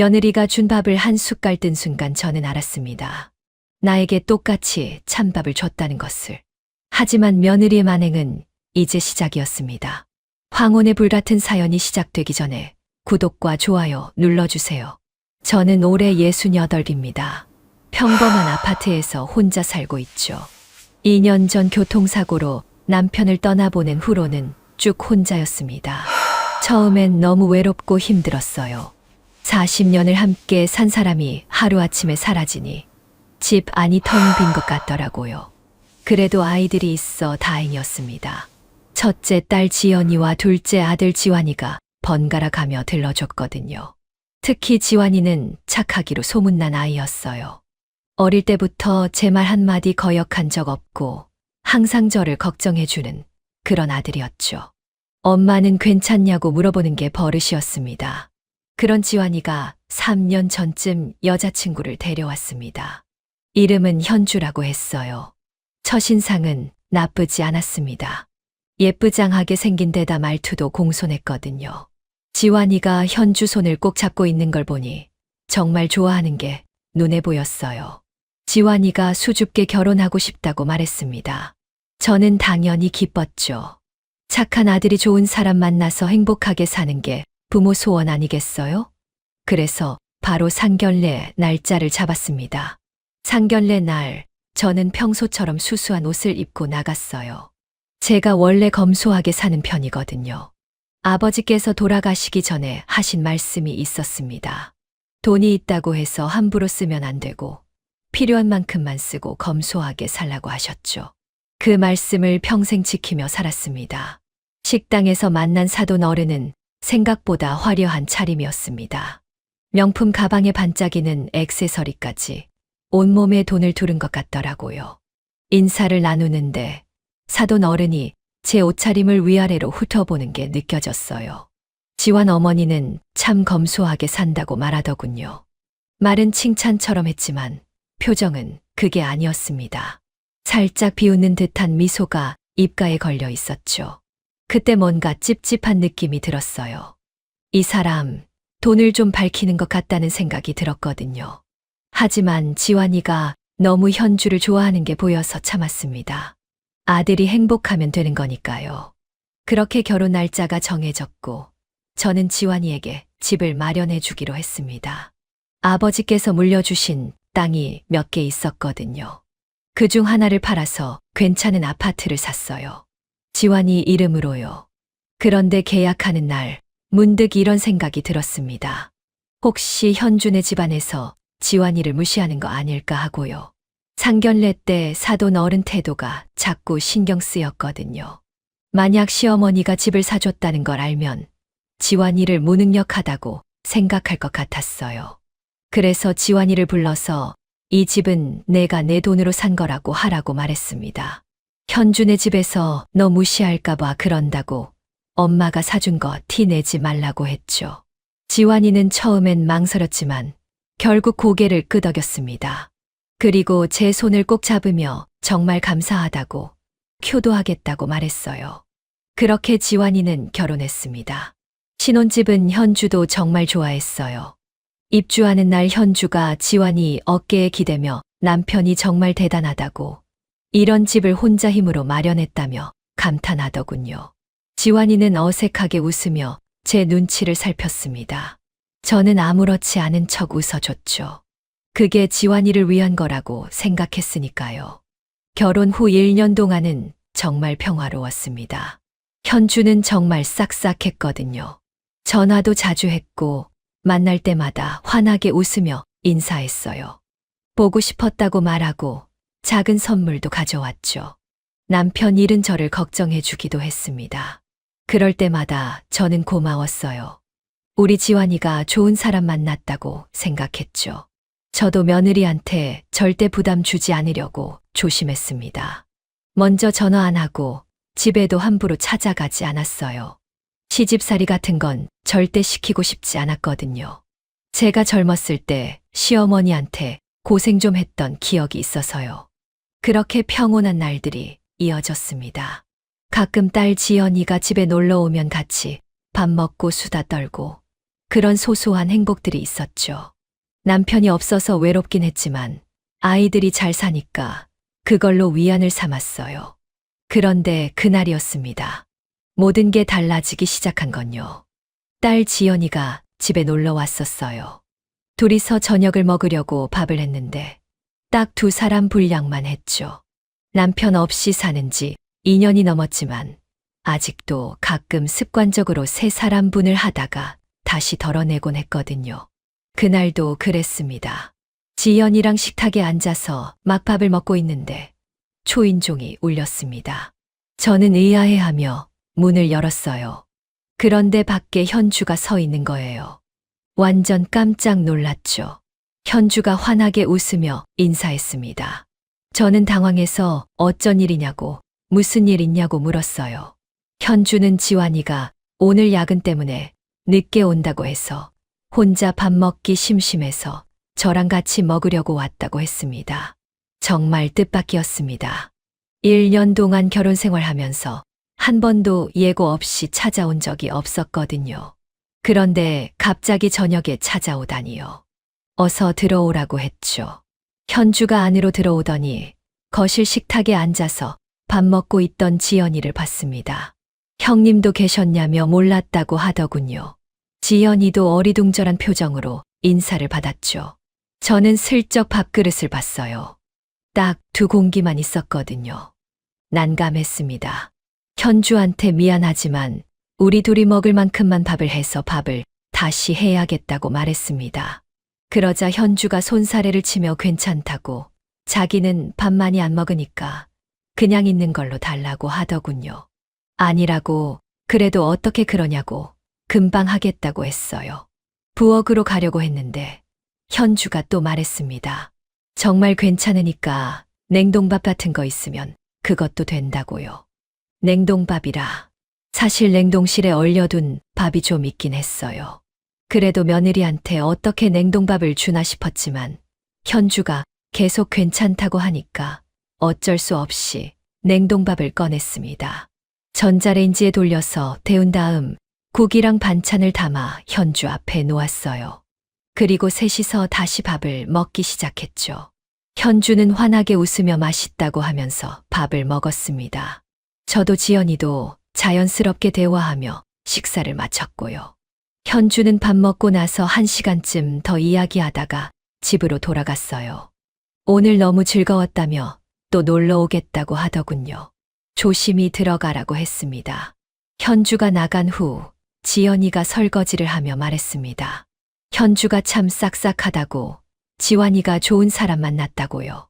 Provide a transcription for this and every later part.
며느리가 준 밥을 한 숟갈 뜬 순간 저는 알았습니다. 나에게 똑같이 찬밥을 줬다는 것을. 하지만 며느리의 만행은 이제 시작이었습니다. 황혼의 불같은 사연이 시작되기 전에 구독과 좋아요 눌러주세요. 저는 올해 68입니다. 평범한 아파트에서 혼자 살고 있죠. 2년 전 교통사고로 남편을 떠나보낸 후로는 쭉 혼자였습니다. 처음엔 너무 외롭고 힘들었어요. 40년을 함께 산 사람이 하루아침에 사라지니 집 안이 텅 빈 것 같더라고요. 그래도 아이들이 있어 다행이었습니다. 첫째 딸 지연이와 둘째 아들 지환이가 번갈아 가며 들러줬거든요. 특히 지환이는 착하기로 소문난 아이였어요. 어릴 때부터 제 말 한마디 거역한 적 없고 항상 저를 걱정해주는 그런 아들이었죠. 엄마는 괜찮냐고 물어보는 게 버릇이었습니다. 그런 지환이가 3년 전쯤 여자친구를 데려왔습니다. 이름은 현주라고 했어요. 첫인상은 나쁘지 않았습니다. 예쁘장하게 생긴 데다 말투도 공손했거든요. 지환이가 현주 손을 꼭 잡고 있는 걸 보니 정말 좋아하는 게 눈에 보였어요. 지환이가 수줍게 결혼하고 싶다고 말했습니다. 저는 당연히 기뻤죠. 착한 아들이 좋은 사람 만나서 행복하게 사는 게 부모 소원 아니겠어요? 그래서 바로 상견례 날짜를 잡았습니다. 상견례 날, 저는 평소처럼 수수한 옷을 입고 나갔어요. 제가 원래 검소하게 사는 편이거든요. 아버지께서 돌아가시기 전에 하신 말씀이 있었습니다. 돈이 있다고 해서 함부로 쓰면 안 되고 필요한 만큼만 쓰고 검소하게 살라고 하셨죠. 그 말씀을 평생 지키며 살았습니다. 식당에서 만난 사돈 어른은 생각보다 화려한 차림이었습니다. 명품 가방에 반짝이는 액세서리까지 온몸에 돈을 두른 것 같더라고요. 인사를 나누는데 사돈 어른이 제 옷차림을 위아래로 훑어보는 게 느껴졌어요. 지환 어머니는 참 검소하게 산다고 말하더군요. 말은 칭찬처럼 했지만 표정은 그게 아니었습니다. 살짝 비웃는 듯한 미소가 입가에 걸려 있었죠. 그때 뭔가 찝찝한 느낌이 들었어요. 이 사람, 돈을 좀 밝히는 것 같다는 생각이 들었거든요. 하지만 지환이가 너무 현주를 좋아하는 게 보여서 참았습니다. 아들이 행복하면 되는 거니까요. 그렇게 결혼 날짜가 정해졌고 저는 지환이에게 집을 마련해 주기로 했습니다. 아버지께서 물려주신 땅이 몇 개 있었거든요. 그중 하나를 팔아서 괜찮은 아파트를 샀어요. 지환이 이름으로요. 그런데 계약하는 날 문득 이런 생각이 들었습니다. 혹시 현준의 집안에서 지환이를 무시하는 거 아닐까 하고요. 상견례 때 사돈 어른 태도가 자꾸 신경 쓰였거든요. 만약 시어머니가 집을 사줬다는 걸 알면 지환이를 무능력하다고 생각할 것 같았어요. 그래서 지환이를 불러서 이 집은 내가 내 돈으로 산 거라고 하라고 말했습니다. 현준의 집에서 너 무시할까 봐 그런다고 엄마가 사준 거 티 내지 말라고 했죠. 지환이는 처음엔 망설였지만 결국 고개를 끄덕였습니다. 그리고 제 손을 꼭 잡으며 정말 감사하다고 효도하겠다고 말했어요. 그렇게 지환이는 결혼했습니다. 신혼집은 현주도 정말 좋아했어요. 입주하는 날 현주가 지환이 어깨에 기대며 남편이 정말 대단하다고 이런 집을 혼자 힘으로 마련했다며 감탄하더군요. 지환이는 어색하게 웃으며 제 눈치를 살폈습니다. 저는 아무렇지 않은 척 웃어줬죠. 그게 지환이를 위한 거라고 생각했으니까요. 결혼 후 1년 동안은 정말 평화로웠습니다. 현주는 정말 싹싹했거든요. 전화도 자주 했고 만날 때마다 환하게 웃으며 인사했어요. 보고 싶었다고 말하고 작은 선물도 가져왔죠. 남편 잃은 저를 걱정해 주기도 했습니다. 그럴 때마다 저는 고마웠어요. 우리 지환이가 좋은 사람 만났다고 생각했죠. 저도 며느리한테 절대 부담 주지 않으려고 조심했습니다. 먼저 전화 안 하고 집에도 함부로 찾아가지 않았어요. 시집살이 같은 건 절대 시키고 싶지 않았거든요. 제가 젊었을 때 시어머니한테 고생 좀 했던 기억이 있어서요. 그렇게 평온한 날들이 이어졌습니다. 가끔 딸 지연이가 집에 놀러 오면 같이 밥 먹고 수다 떨고 그런 소소한 행복들이 있었죠. 남편이 없어서 외롭긴 했지만 아이들이 잘 사니까 그걸로 위안을 삼았어요. 그런데 그날이었습니다. 모든 게 달라지기 시작한 건요. 딸 지연이가 집에 놀러 왔었어요. 둘이서 저녁을 먹으려고 밥을 했는데 딱 두 사람 분량만 했죠. 남편 없이 사는 지 2년이 넘었지만 아직도 가끔 습관적으로 세 사람분을 하다가 다시 덜어내곤 했거든요. 그날도 그랬습니다. 지연이랑 식탁에 앉아서 막 밥을 먹고 있는데 초인종이 울렸습니다. 저는 의아해하며 문을 열었어요. 그런데 밖에 현주가 서 있는 거예요. 완전 깜짝 놀랐죠. 현주가 환하게 웃으며 인사했습니다. 저는 당황해서 어쩐 일이냐고, 무슨 일 있냐고 물었어요. 현주는 지환이가 오늘 야근 때문에 늦게 온다고 해서 혼자 밥 먹기 심심해서 저랑 같이 먹으려고 왔다고 했습니다. 정말 뜻밖이었습니다. 1년 동안 결혼 생활하면서 한 번도 예고 없이 찾아온 적이 없었거든요. 그런데 갑자기 저녁에 찾아오다니요. 어서 들어오라고 했죠. 현주가 안으로 들어오더니 거실 식탁에 앉아서 밥 먹고 있던 지연이를 봤습니다. 형님도 계셨냐며 몰랐다고 하더군요. 지연이도 어리둥절한 표정으로 인사를 받았죠. 저는 슬쩍 밥그릇을 봤어요. 딱 2공기만 있었거든요. 난감했습니다. 현주한테 미안하지만 우리 둘이 먹을 만큼만 밥을 해서 밥을 다시 해야겠다고 말했습니다. 그러자 현주가 손사래를 치며 괜찮다고, 자기는 밥 많이 안 먹으니까 그냥 있는 걸로 달라고 하더군요. 아니라고, 그래도 어떻게 그러냐고 금방 하겠다고 했어요. 부엌으로 가려고 했는데 현주가 또 말했습니다. 정말 괜찮으니까 냉동밥 같은 거 있으면 그것도 된다고요. 냉동밥이라. 사실 냉동실에 얼려둔 밥이 좀 있긴 했어요. 그래도 며느리한테 어떻게 냉동밥을 주나 싶었지만 현주가 계속 괜찮다고 하니까 어쩔 수 없이 냉동밥을 꺼냈습니다. 전자레인지에 돌려서 데운 다음 국이랑 반찬을 담아 현주 앞에 놓았어요. 그리고 셋이서 다시 밥을 먹기 시작했죠. 현주는 환하게 웃으며 맛있다고 하면서 밥을 먹었습니다. 저도 지연이도 자연스럽게 대화하며 식사를 마쳤고요. 현주는 밥 먹고 나서 1시간쯤 더 이야기하다가 집으로 돌아갔어요. 오늘 너무 즐거웠다며 또 놀러 오겠다고 하더군요. 조심히 들어가라고 했습니다. 현주가 나간 후 지연이가 설거지를 하며 말했습니다. 현주가 참 싹싹하다고, 지환이가 좋은 사람 만났다고요.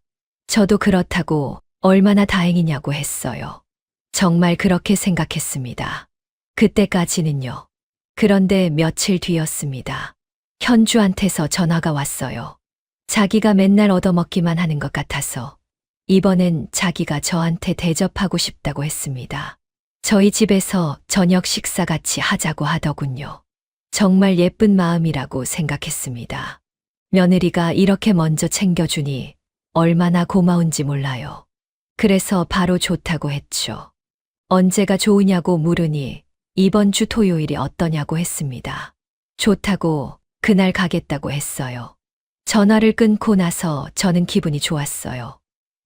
저도 그렇다고 얼마나 다행이냐고 했어요. 정말 그렇게 생각했습니다. 그때까지는요. 그런데 며칠 뒤였습니다. 현주한테서 전화가 왔어요. 자기가 맨날 얻어먹기만 하는 것 같아서 이번엔 자기가 저한테 대접하고 싶다고 했습니다. 저희 집에서 저녁 식사 같이 하자고 하더군요. 정말 예쁜 마음이라고 생각했습니다. 며느리가 이렇게 먼저 챙겨주니 얼마나 고마운지 몰라요. 그래서 바로 좋다고 했죠. 언제가 좋으냐고 물으니 이번 주 토요일이 어떠냐고 했습니다. 좋다고 그날 가겠다고 했어요. 전화를 끊고 나서 저는 기분이 좋았어요.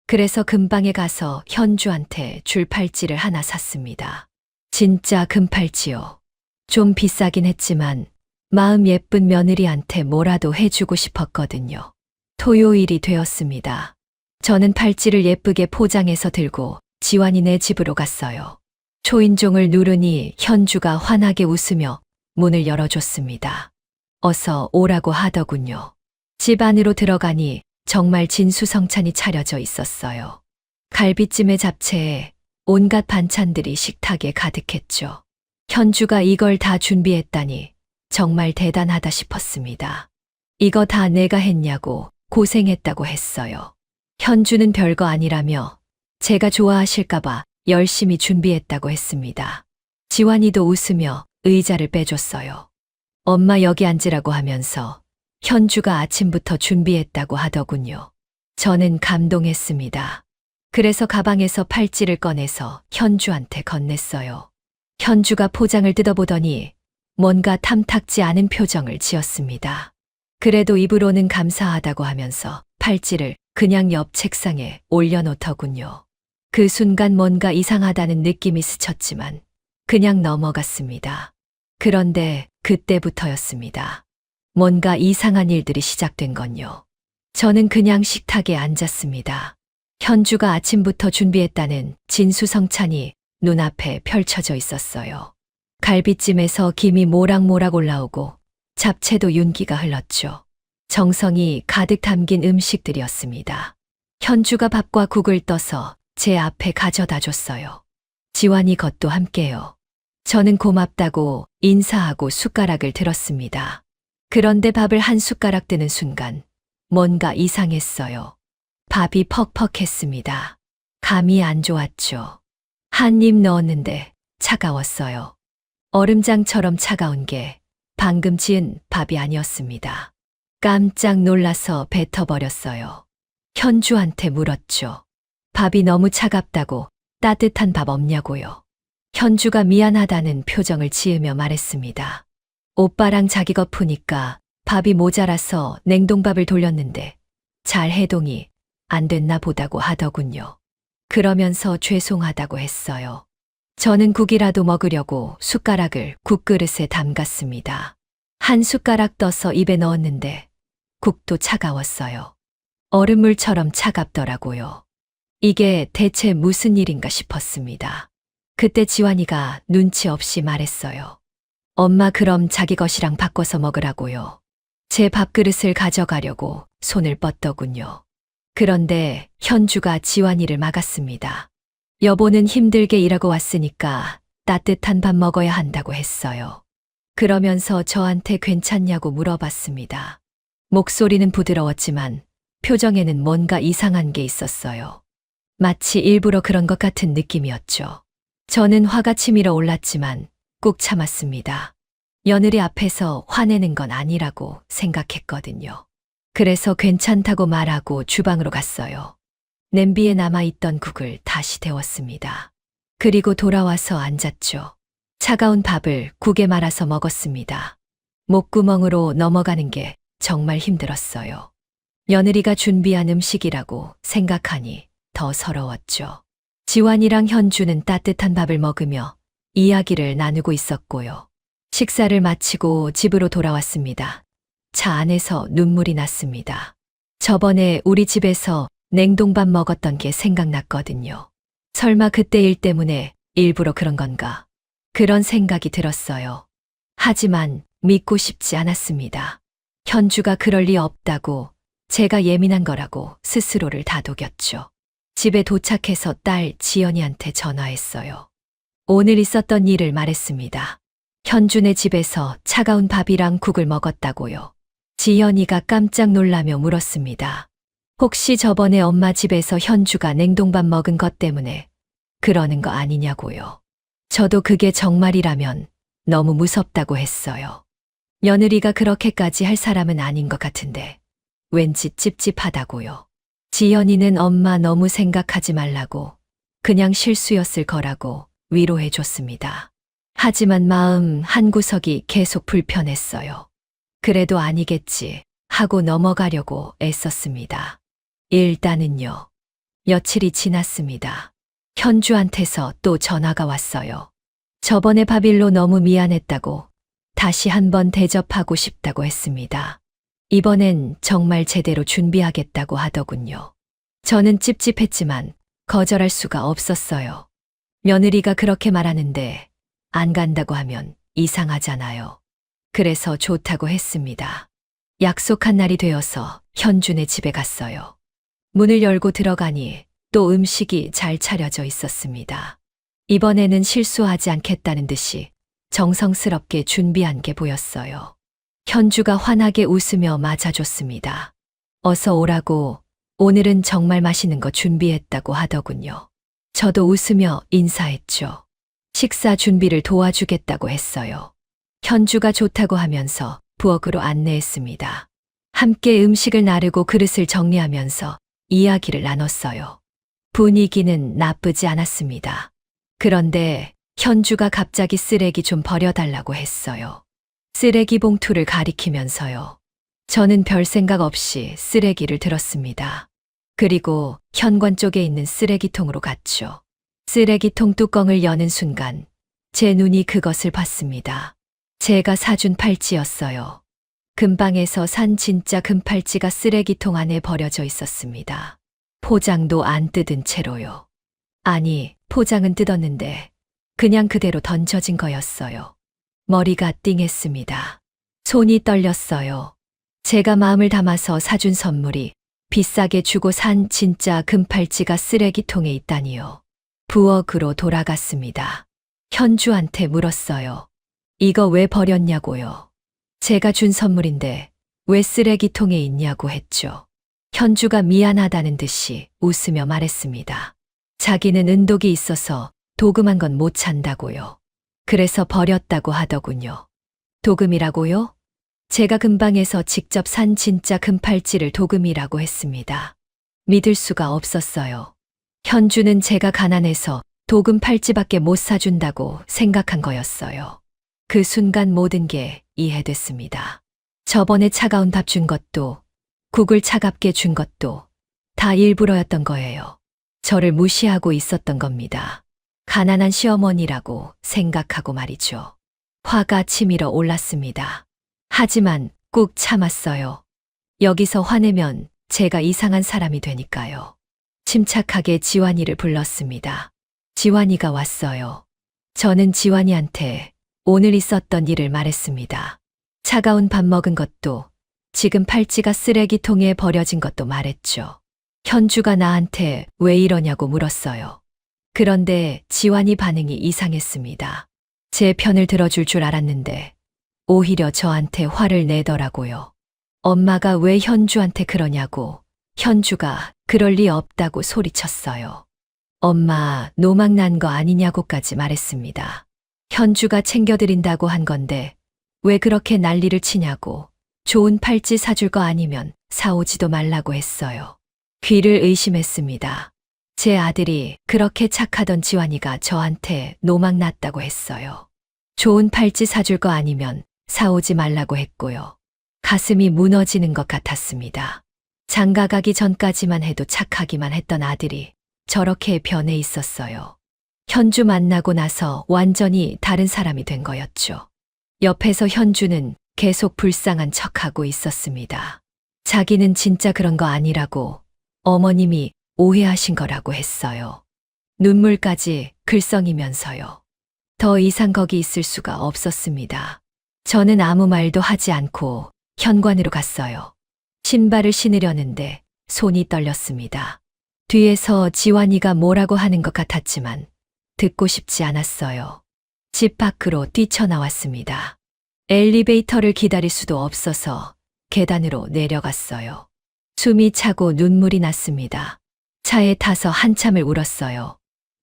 그래서 금방에 가서 현주한테 줄 팔찌를 하나 샀습니다. 진짜 금팔찌요. 좀 비싸긴 했지만 마음 예쁜 며느리한테 뭐라도 해주고 싶었거든요. 토요일이 되었습니다. 저는 팔찌를 예쁘게 포장해서 들고 지환이네 집으로 갔어요. 초인종을 누르니 현주가 환하게 웃으며 문을 열어줬습니다. 어서 오라고 하더군요. 집 안으로 들어가니 정말 진수성찬이 차려져 있었어요. 갈비찜에 잡채에 온갖 반찬들이 식탁에 가득했죠. 현주가 이걸 다 준비했다니 정말 대단하다 싶었습니다. 이거 다 내가 했냐고 고생했다고 했어요. 현주는 별거 아니라며 제가 좋아하실까봐 열심히 준비했다고 했습니다. 지환이도 웃으며 의자를 빼줬어요. 엄마 여기 앉으라고 하면서 현주가 아침부터 준비했다고 하더군요. 저는 감동했습니다. 그래서 가방에서 팔찌를 꺼내서 현주한테 건넸어요. 현주가 포장을 뜯어보더니 뭔가 탐탁지 않은 표정을 지었습니다. 그래도 입으로는 감사하다고 하면서 팔찌를 그냥 옆 책상에 올려놓더군요. 그 순간 뭔가 이상하다는 느낌이 스쳤지만 그냥 넘어갔습니다. 그런데 그때부터였습니다. 뭔가 이상한 일들이 시작된 건요. 저는 그냥 식탁에 앉았습니다. 현주가 아침부터 준비했다는 진수성찬이 눈앞에 펼쳐져 있었어요. 갈비찜에서 김이 모락모락 올라오고 잡채도 윤기가 흘렀죠. 정성이 가득 담긴 음식들이었습니다. 현주가 밥과 국을 떠서 제 앞에 가져다 줬어요. 지환이 것도 함께요. 저는 고맙다고 인사하고 숟가락을 들었습니다. 그런데 밥을 한 숟가락 뜨는 순간 뭔가 이상했어요. 밥이 퍽퍽했습니다. 감이 안 좋았죠. 한 입 넣었는데 차가웠어요. 얼음장처럼 차가운 게 방금 지은 밥이 아니었습니다. 깜짝 놀라서 뱉어버렸어요. 현주한테 물었죠. 밥이 너무 차갑다고 따뜻한 밥 없냐고요. 현주가 미안하다는 표정을 지으며 말했습니다. 오빠랑 자기 거 푸니까 밥이 모자라서 냉동밥을 돌렸는데 잘 해동이 안 됐나 보다고 하더군요. 그러면서 죄송하다고 했어요. 저는 국이라도 먹으려고 숟가락을 국그릇에 담갔습니다. 한 숟가락 떠서 입에 넣었는데 국도 차가웠어요. 얼음물처럼 차갑더라고요. 이게 대체 무슨 일인가 싶었습니다. 그때 지환이가 눈치 없이 말했어요. 엄마 그럼 자기 것이랑 바꿔서 먹으라고요. 제 밥그릇을 가져가려고 손을 뻗더군요. 그런데 현주가 지환이를 막았습니다. 여보는 힘들게 일하고 왔으니까 따뜻한 밥 먹어야 한다고 했어요. 그러면서 저한테 괜찮냐고 물어봤습니다. 목소리는 부드러웠지만 표정에는 뭔가 이상한 게 있었어요. 마치 일부러 그런 것 같은 느낌이었죠. 저는 화가 치밀어 올랐지만 꾹 참았습니다. 며느리 앞에서 화내는 건 아니라고 생각했거든요. 그래서 괜찮다고 말하고 주방으로 갔어요. 냄비에 남아있던 국을 다시 데웠습니다. 그리고 돌아와서 앉았죠. 차가운 밥을 국에 말아서 먹었습니다. 목구멍으로 넘어가는 게 정말 힘들었어요. 며느리가 준비한 음식이라고 생각하니 더 서러웠죠. 지환이랑 현주는 따뜻한 밥을 먹으며 이야기를 나누고 있었고요. 식사를 마치고 집으로 돌아왔습니다. 차 안에서 눈물이 났습니다. 저번에 우리 집에서 냉동밥 먹었던 게 생각났거든요. 설마 그때 일 때문에 일부러 그런 건가? 그런 생각이 들었어요. 하지만 믿고 싶지 않았습니다. 현주가 그럴 리 없다고, 제가 예민한 거라고 스스로를 다독였죠. 집에 도착해서 딸 지연이한테 전화했어요. 오늘 있었던 일을 말했습니다. 현주네 집에서 차가운 밥이랑 국을 먹었다고요. 지연이가 깜짝 놀라며 물었습니다. 혹시 저번에 엄마 집에서 현주가 냉동밥 먹은 것 때문에 그러는 거 아니냐고요. 저도 그게 정말이라면 너무 무섭다고 했어요. 며느리가 그렇게까지 할 사람은 아닌 것 같은데 왠지 찝찝하다고요. 지연이는 엄마 너무 생각하지 말라고 그냥 실수였을 거라고 위로해 줬습니다. 하지만 마음 한구석이 계속 불편했어요. 그래도 아니겠지 하고 넘어가려고 애썼습니다. 일단은요. 며칠이 지났습니다. 현주한테서 또 전화가 왔어요. 저번에 밥일로 너무 미안했다고 다시 한번 대접하고 싶다고 했습니다. 이번엔 정말 제대로 준비하겠다고 하더군요. 저는 찝찝했지만 거절할 수가 없었어요. 며느리가 그렇게 말하는데 안 간다고 하면 이상하잖아요. 그래서 좋다고 했습니다. 약속한 날이 되어서 현주네 집에 갔어요. 문을 열고 들어가니 또 음식이 잘 차려져 있었습니다. 이번에는 실수하지 않겠다는 듯이 정성스럽게 준비한 게 보였어요. 현주가 환하게 웃으며 맞아줬습니다. 어서 오라고, 오늘은 정말 맛있는 거 준비했다고 하더군요. 저도 웃으며 인사했죠. 식사 준비를 도와주겠다고 했어요. 현주가 좋다고 하면서 부엌으로 안내했습니다. 함께 음식을 나르고 그릇을 정리하면서 이야기를 나눴어요. 분위기는 나쁘지 않았습니다. 그런데 현주가 갑자기 쓰레기 좀 버려달라고 했어요. 쓰레기 봉투를 가리키면서요. 저는 별 생각 없이 쓰레기를 들었습니다. 그리고 현관 쪽에 있는 쓰레기통으로 갔죠. 쓰레기통 뚜껑을 여는 순간 제 눈이 그것을 봤습니다. 제가 사준 팔찌였어요. 금방에서 산 진짜 금팔찌가 쓰레기통 안에 버려져 있었습니다. 포장도 안 뜯은 채로요. 아니, 포장은 뜯었는데 그냥 그대로 던져진 거였어요. 머리가 띵했습니다. 손이 떨렸어요. 제가 마음을 담아서 사준 선물이 비싸게 주고 산 진짜 금팔찌가 쓰레기통에 있다니요. 부엌으로 돌아갔습니다. 현주한테 물었어요. 이거 왜 버렸냐고요. 제가 준 선물인데 왜 쓰레기통에 있냐고 했죠. 현주가 미안하다는 듯이 웃으며 말했습니다. 자기는 은독이 있어서 도금한 건 못 찬다고요. 그래서 버렸다고 하더군요. 도금이라고요? 제가 금방에서 직접 산 진짜 금팔찌를 도금이라고 했습니다. 믿을 수가 없었어요. 현주는 제가 가난해서 도금 팔찌밖에 못 사준다고 생각한 거였어요. 그 순간 모든 게 이해됐습니다. 저번에 차가운 밥 준 것도, 국을 차갑게 준 것도 다 일부러였던 거예요. 저를 무시하고 있었던 겁니다. 가난한 시어머니라고 생각하고 말이죠. 화가 치밀어 올랐습니다. 하지만 꾹 참았어요. 여기서 화내면 제가 이상한 사람이 되니까요. 침착하게 지환이를 불렀습니다. 지환이가 왔어요. 저는 지환이한테 오늘 있었던 일을 말했습니다. 차가운 밥 먹은 것도, 지금 팔찌가 쓰레기통에 버려진 것도 말했죠. 현주가 나한테 왜 이러냐고 물었어요. 그런데 지환이 반응이 이상했습니다. 제 편을 들어줄 줄 알았는데 오히려 저한테 화를 내더라고요. 엄마가 왜 현주한테 그러냐고, 현주가 그럴 리 없다고 소리쳤어요. 엄마 노망 난 거 아니냐고까지 말했습니다. 현주가 챙겨드린다고 한 건데 왜 그렇게 난리를 치냐고, 좋은 팔찌 사줄 거 아니면 사오지도 말라고 했어요. 귀를 의심했습니다. 제 아들이 그렇게 착하던 지환이가 저한테 노망 났다고 했어요. 좋은 팔찌 사줄 거 아니면 사오지 말라고 했고요. 가슴이 무너지는 것 같았습니다. 장가 가기 전까지만 해도 착하기만 했던 아들이 저렇게 변해 있었어요. 현주 만나고 나서 완전히 다른 사람이 된 거였죠. 옆에서 현주는 계속 불쌍한 척하고 있었습니다. 자기는 진짜 그런 거 아니라고, 어머님이 오해하신 거라고 했어요. 눈물까지 글썽이면서요. 더 이상 거기 있을 수가 없었습니다. 저는 아무 말도 하지 않고 현관으로 갔어요. 신발을 신으려는데 손이 떨렸습니다. 뒤에서 지환이가 뭐라고 하는 것 같았지만 듣고 싶지 않았어요. 집 밖으로 뛰쳐나왔습니다. 엘리베이터를 기다릴 수도 없어서 계단으로 내려갔어요. 숨이 차고 눈물이 났습니다. 차에 타서 한참을 울었어요.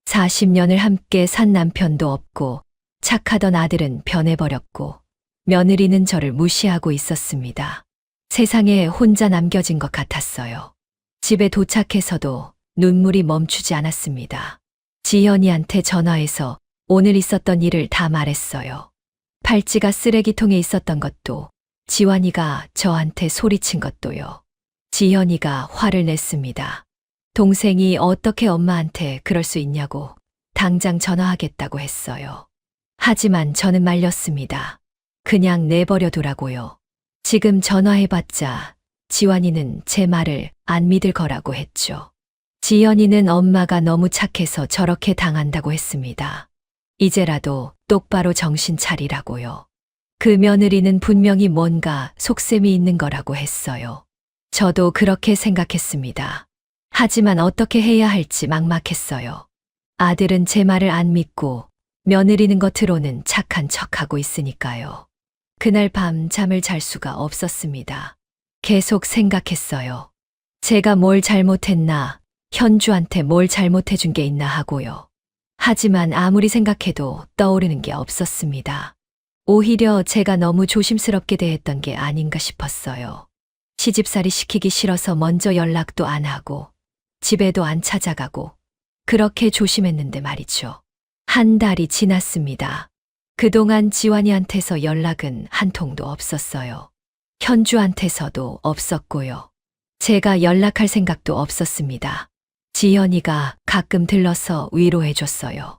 40년을 함께 산 남편도 없고 착하던 아들은 변해버렸고 며느리는 저를 무시하고 있었습니다. 세상에 혼자 남겨진 것 같았어요. 집에 도착해서도 눈물이 멈추지 않았습니다. 지현이한테 전화해서 오늘 있었던 일을 다 말했어요. 팔찌가 쓰레기통에 있었던 것도, 지환이가 저한테 소리친 것도요. 지현이가 화를 냈습니다. 동생이 어떻게 엄마한테 그럴 수 있냐고 당장 전화하겠다고 했어요. 하지만 저는 말렸습니다. 그냥 내버려 두라고요. 지금 전화해봤자 지환이는 제 말을 안 믿을 거라고 했죠. 지연이는 엄마가 너무 착해서 저렇게 당한다고 했습니다. 이제라도 똑바로 정신 차리라고요. 그 며느리는 분명히 뭔가 속셈이 있는 거라고 했어요. 저도 그렇게 생각했습니다. 하지만 어떻게 해야 할지 막막했어요. 아들은 제 말을 안 믿고 며느리는 겉으로는 착한 척하고 있으니까요. 그날 밤 잠을 잘 수가 없었습니다. 계속 생각했어요. 제가 뭘 잘못했나, 현주한테 뭘 잘못해준 게 있나 하고요. 하지만 아무리 생각해도 떠오르는 게 없었습니다. 오히려 제가 너무 조심스럽게 대했던 게 아닌가 싶었어요. 시집살이 시키기 싫어서 먼저 연락도 안 하고 집에도 안 찾아가고 그렇게 조심했는데 말이죠. 한 달이 지났습니다. 그동안 지환이한테서 연락은 한 통도 없었어요. 현주한테서도 없었고요. 제가 연락할 생각도 없었습니다. 지연이가 가끔 들러서 위로해줬어요.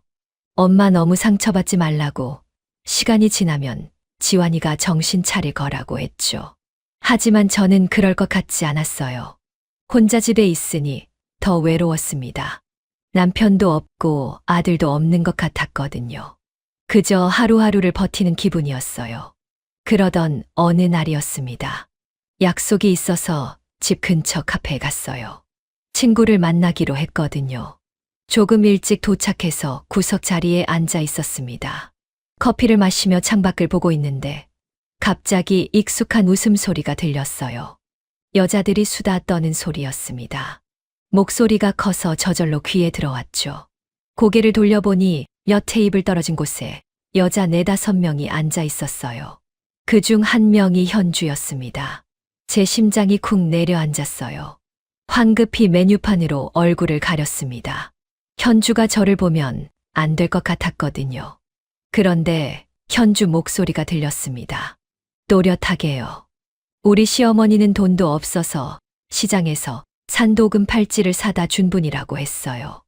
엄마 너무 상처받지 말라고, 시간이 지나면 지환이가 정신 차릴 거라고 했죠. 하지만 저는 그럴 것 같지 않았어요. 혼자 집에 있으니 더 외로웠습니다. 남편도 없고 아들도 없는 것 같았거든요. 그저 하루하루를 버티는 기분이었어요. 그러던 어느 날이었습니다. 약속이 있어서 집 근처 카페에 갔어요. 친구를 만나기로 했거든요. 조금 일찍 도착해서 구석 자리에 앉아 있었습니다. 커피를 마시며 창밖을 보고 있는데 갑자기 익숙한 웃음소리가 들렸어요. 여자들이 수다 떠는 소리였습니다. 목소리가 커서 저절로 귀에 들어왔죠. 고개를 돌려보니 옆 테이블 떨어진 곳에 여자 4~5명이 앉아 있었어요. 그중 한 명이 현주였습니다. 제 심장이 쿵 내려앉았어요. 황급히 메뉴판으로 얼굴을 가렸습니다. 현주가 저를 보면 안 될 것 같았거든요. 그런데 현주 목소리가 들렸습니다. 또렷하게요. 우리 시어머니는 돈도 없어서 시장에서 산도금 팔찌를 사다 준 분이라고 했어요.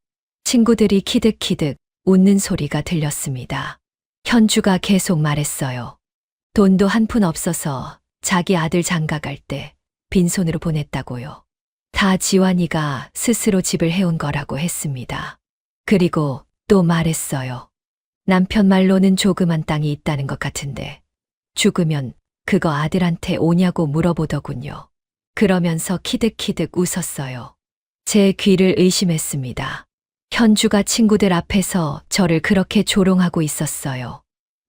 친구들이 키득키득 웃는 소리가 들렸습니다. 현주가 계속 말했어요. 돈도 한 푼 없어서 자기 아들 장가갈 때 빈손으로 보냈다고요. 다 지환이가 스스로 집을 해온 거라고 했습니다. 그리고 또 말했어요. 남편 말로는 조그만 땅이 있다는 것 같은데 죽으면 그거 아들한테 오냐고 물어보더군요. 그러면서 키득키득 웃었어요. 제 귀를 의심했습니다. 현주가 친구들 앞에서 저를 그렇게 조롱하고 있었어요.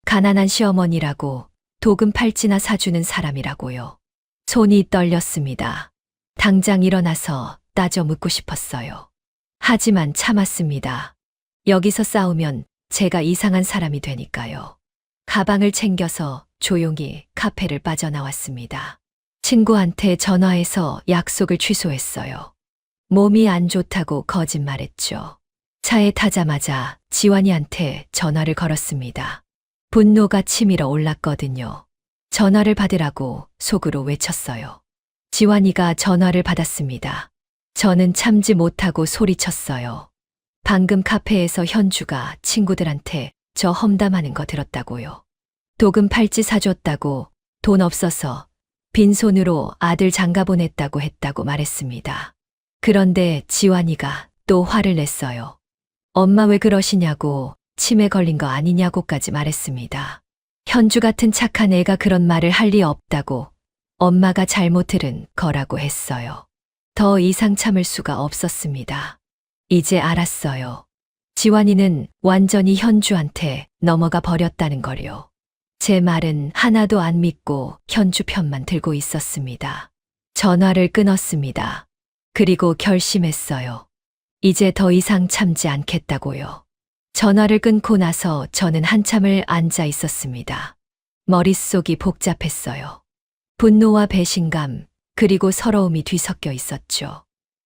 가난한 시어머니라고 도금 팔찌나 사주는 사람이라고요. 손이 떨렸습니다. 당장 일어나서 따져 묻고 싶었어요. 하지만 참았습니다. 여기서 싸우면 제가 이상한 사람이 되니까요. 가방을 챙겨서 조용히 카페를 빠져나왔습니다. 친구한테 전화해서 약속을 취소했어요. 몸이 안 좋다고 거짓말했죠. 차에 타자마자 지환이한테 전화를 걸었습니다. 분노가 치밀어 올랐거든요. 전화를 받으라고 속으로 외쳤어요. 지환이가 전화를 받았습니다. 저는 참지 못하고 소리쳤어요. 방금 카페에서 현주가 친구들한테 저 험담하는 거 들었다고요. 도금 팔찌 사줬다고, 돈 없어서 빈손으로 아들 장가 보냈다고 했다고 말했습니다. 그런데 지환이가 또 화를 냈어요. 엄마 왜 그러시냐고, 치매 걸린 거 아니냐고까지 말했습니다. 현주 같은 착한 애가 그런 말을 할 리 없다고, 엄마가 잘못 들은 거라고 했어요. 더 이상 참을 수가 없었습니다. 이제 알았어요. 지환이는 완전히 현주한테 넘어가 버렸다는 거요. 제 말은 하나도 안 믿고 현주 편만 들고 있었습니다. 전화를 끊었습니다. 그리고 결심했어요. 이제 더 이상 참지 않겠다고요. 전화를 끊고 나서 저는 한참을 앉아 있었습니다. 머릿속이 복잡했어요. 분노와 배신감, 그리고 서러움이 뒤섞여 있었죠.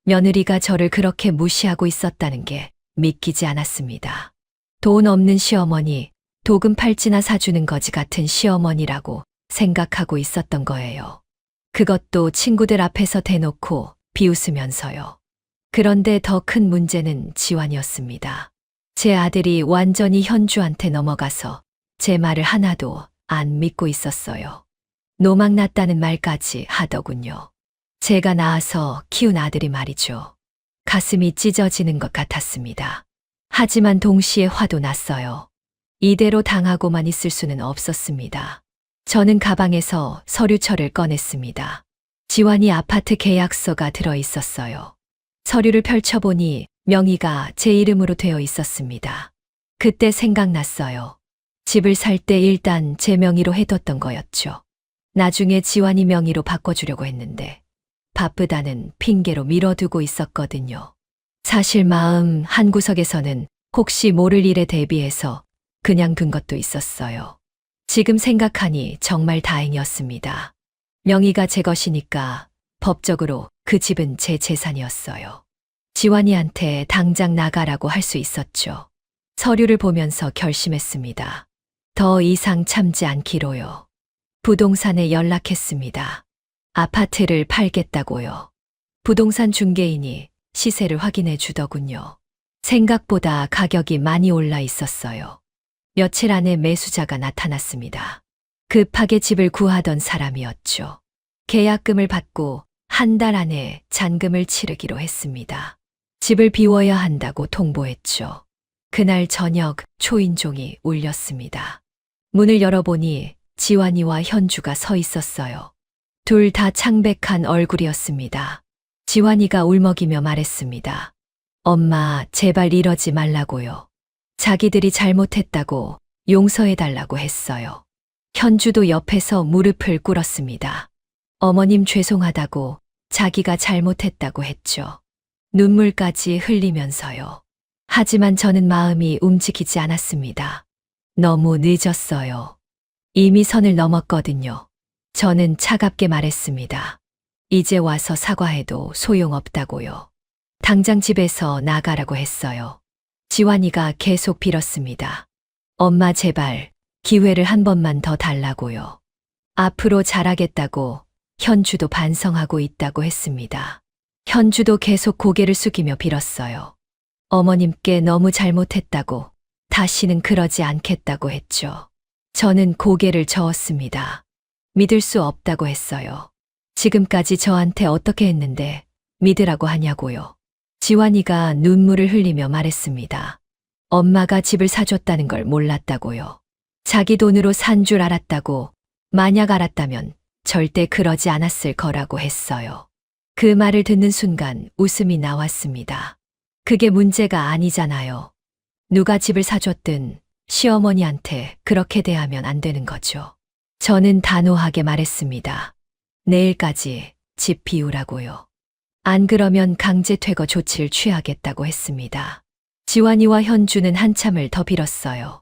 며느리가 저를 그렇게 무시하고 있었다는 게 믿기지 않았습니다. 돈 없는 시어머니, 도금 팔찌나 사주는 거지 같은 시어머니라고 생각하고 있었던 거예요. 그것도 친구들 앞에서 대놓고 비웃으면서요. 그런데 더 큰 문제는 지환이었습니다. 제 아들이 완전히 현주한테 넘어가서 제 말을 하나도 안 믿고 있었어요. 노망났다는 말까지 하더군요. 제가 낳아서 키운 아들이 말이죠. 가슴이 찢어지는 것 같았습니다. 하지만 동시에 화도 났어요. 이대로 당하고만 있을 수는 없었습니다. 저는 가방에서 서류철을 꺼냈습니다. 지환이 아파트 계약서가 들어 있었어요. 서류를 펼쳐보니 명의가 제 이름으로 되어 있었습니다. 그때 생각났어요. 집을 살 때 일단 제 명의로 해뒀던 거였죠. 나중에 지환이 명의로 바꿔주려고 했는데 바쁘다는 핑계로 미뤄두고 있었거든요. 사실 마음 한구석에서는 혹시 모를 일에 대비해서 그냥 둔 것도 있었어요. 지금 생각하니 정말 다행이었습니다. 명의가 제 것이니까 법적으로 그 집은 제 재산이었어요. 지환이한테 당장 나가라고 할 수 있었죠. 서류를 보면서 결심했습니다. 더 이상 참지 않기로요. 부동산에 연락했습니다. 아파트를 팔겠다고요. 부동산 중개인이 시세를 확인해 주더군요. 생각보다 가격이 많이 올라 있었어요. 며칠 안에 매수자가 나타났습니다. 급하게 집을 구하던 사람이었죠. 계약금을 받고 한 달 안에 잔금을 치르기로 했습니다. 집을 비워야 한다고 통보했죠. 그날 저녁 초인종이 울렸습니다. 문을 열어보니 지환이와 현주가 서 있었어요. 둘 다 창백한 얼굴이었습니다. 지환이가 울먹이며 말했습니다. 엄마, 제발 이러지 말라고요. 자기들이 잘못했다고 용서해달라고 했어요. 현주도 옆에서 무릎을 꿇었습니다. 어머님 죄송하다고 자기가 잘못했다고 했죠. 눈물까지 흘리면서요. 하지만 저는 마음이 움직이지 않았습니다. 너무 늦었어요. 이미 선을 넘었거든요. 저는 차갑게 말했습니다. 이제 와서 사과해도 소용없다고요. 당장 집에서 나가라고 했어요. 지환이가 계속 빌었습니다. 엄마 제발 기회를 한 번만 더 달라고요. 앞으로 잘하겠다고 현주도 반성하고 있다고 했습니다. 현주도 계속 고개를 숙이며 빌었어요. 어머님께 너무 잘못했다고 다시는 그러지 않겠다고 했죠. 저는 고개를 저었습니다. 믿을 수 없다고 했어요. 지금까지 저한테 어떻게 했는데 믿으라고 하냐고요. 지환이가 눈물을 흘리며 말했습니다. 엄마가 집을 사줬다는 걸 몰랐다고요. 자기 돈으로 산 줄 알았다고, 만약 알았다면 절대 그러지 않았을 거라고 했어요. 그 말을 듣는 순간 웃음이 나왔습니다. 그게 문제가 아니잖아요. 누가 집을 사줬든 시어머니한테 그렇게 대하면 안 되는 거죠. 저는 단호하게 말했습니다. 내일까지 집 비우라고요. 안 그러면 강제 퇴거 조치를 취하겠다고 했습니다. 지환이와 현주는 한참을 더 빌었어요.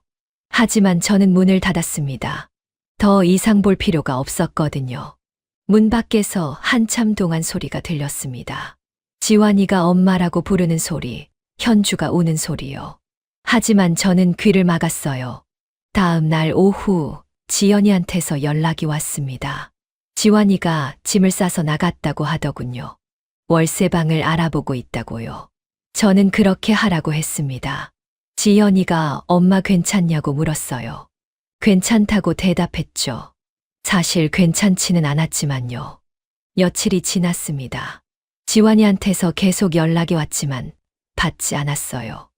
하지만 저는 문을 닫았습니다. 더 이상 볼 필요가 없었거든요. 문 밖에서 한참 동안 소리가 들렸습니다. 지환이가 엄마라고 부르는 소리, 현주가 우는 소리요. 하지만 저는 귀를 막았어요. 다음 날 오후 지연이한테서 연락이 왔습니다. 지환이가 짐을 싸서 나갔다고 하더군요. 월세방을 알아보고 있다고요. 저는 그렇게 하라고 했습니다. 지연이가 엄마 괜찮냐고 물었어요. 괜찮다고 대답했죠. 사실 괜찮지는 않았지만요. 며칠이 지났습니다. 지환이한테서 계속 연락이 왔지만 받지 않았어요.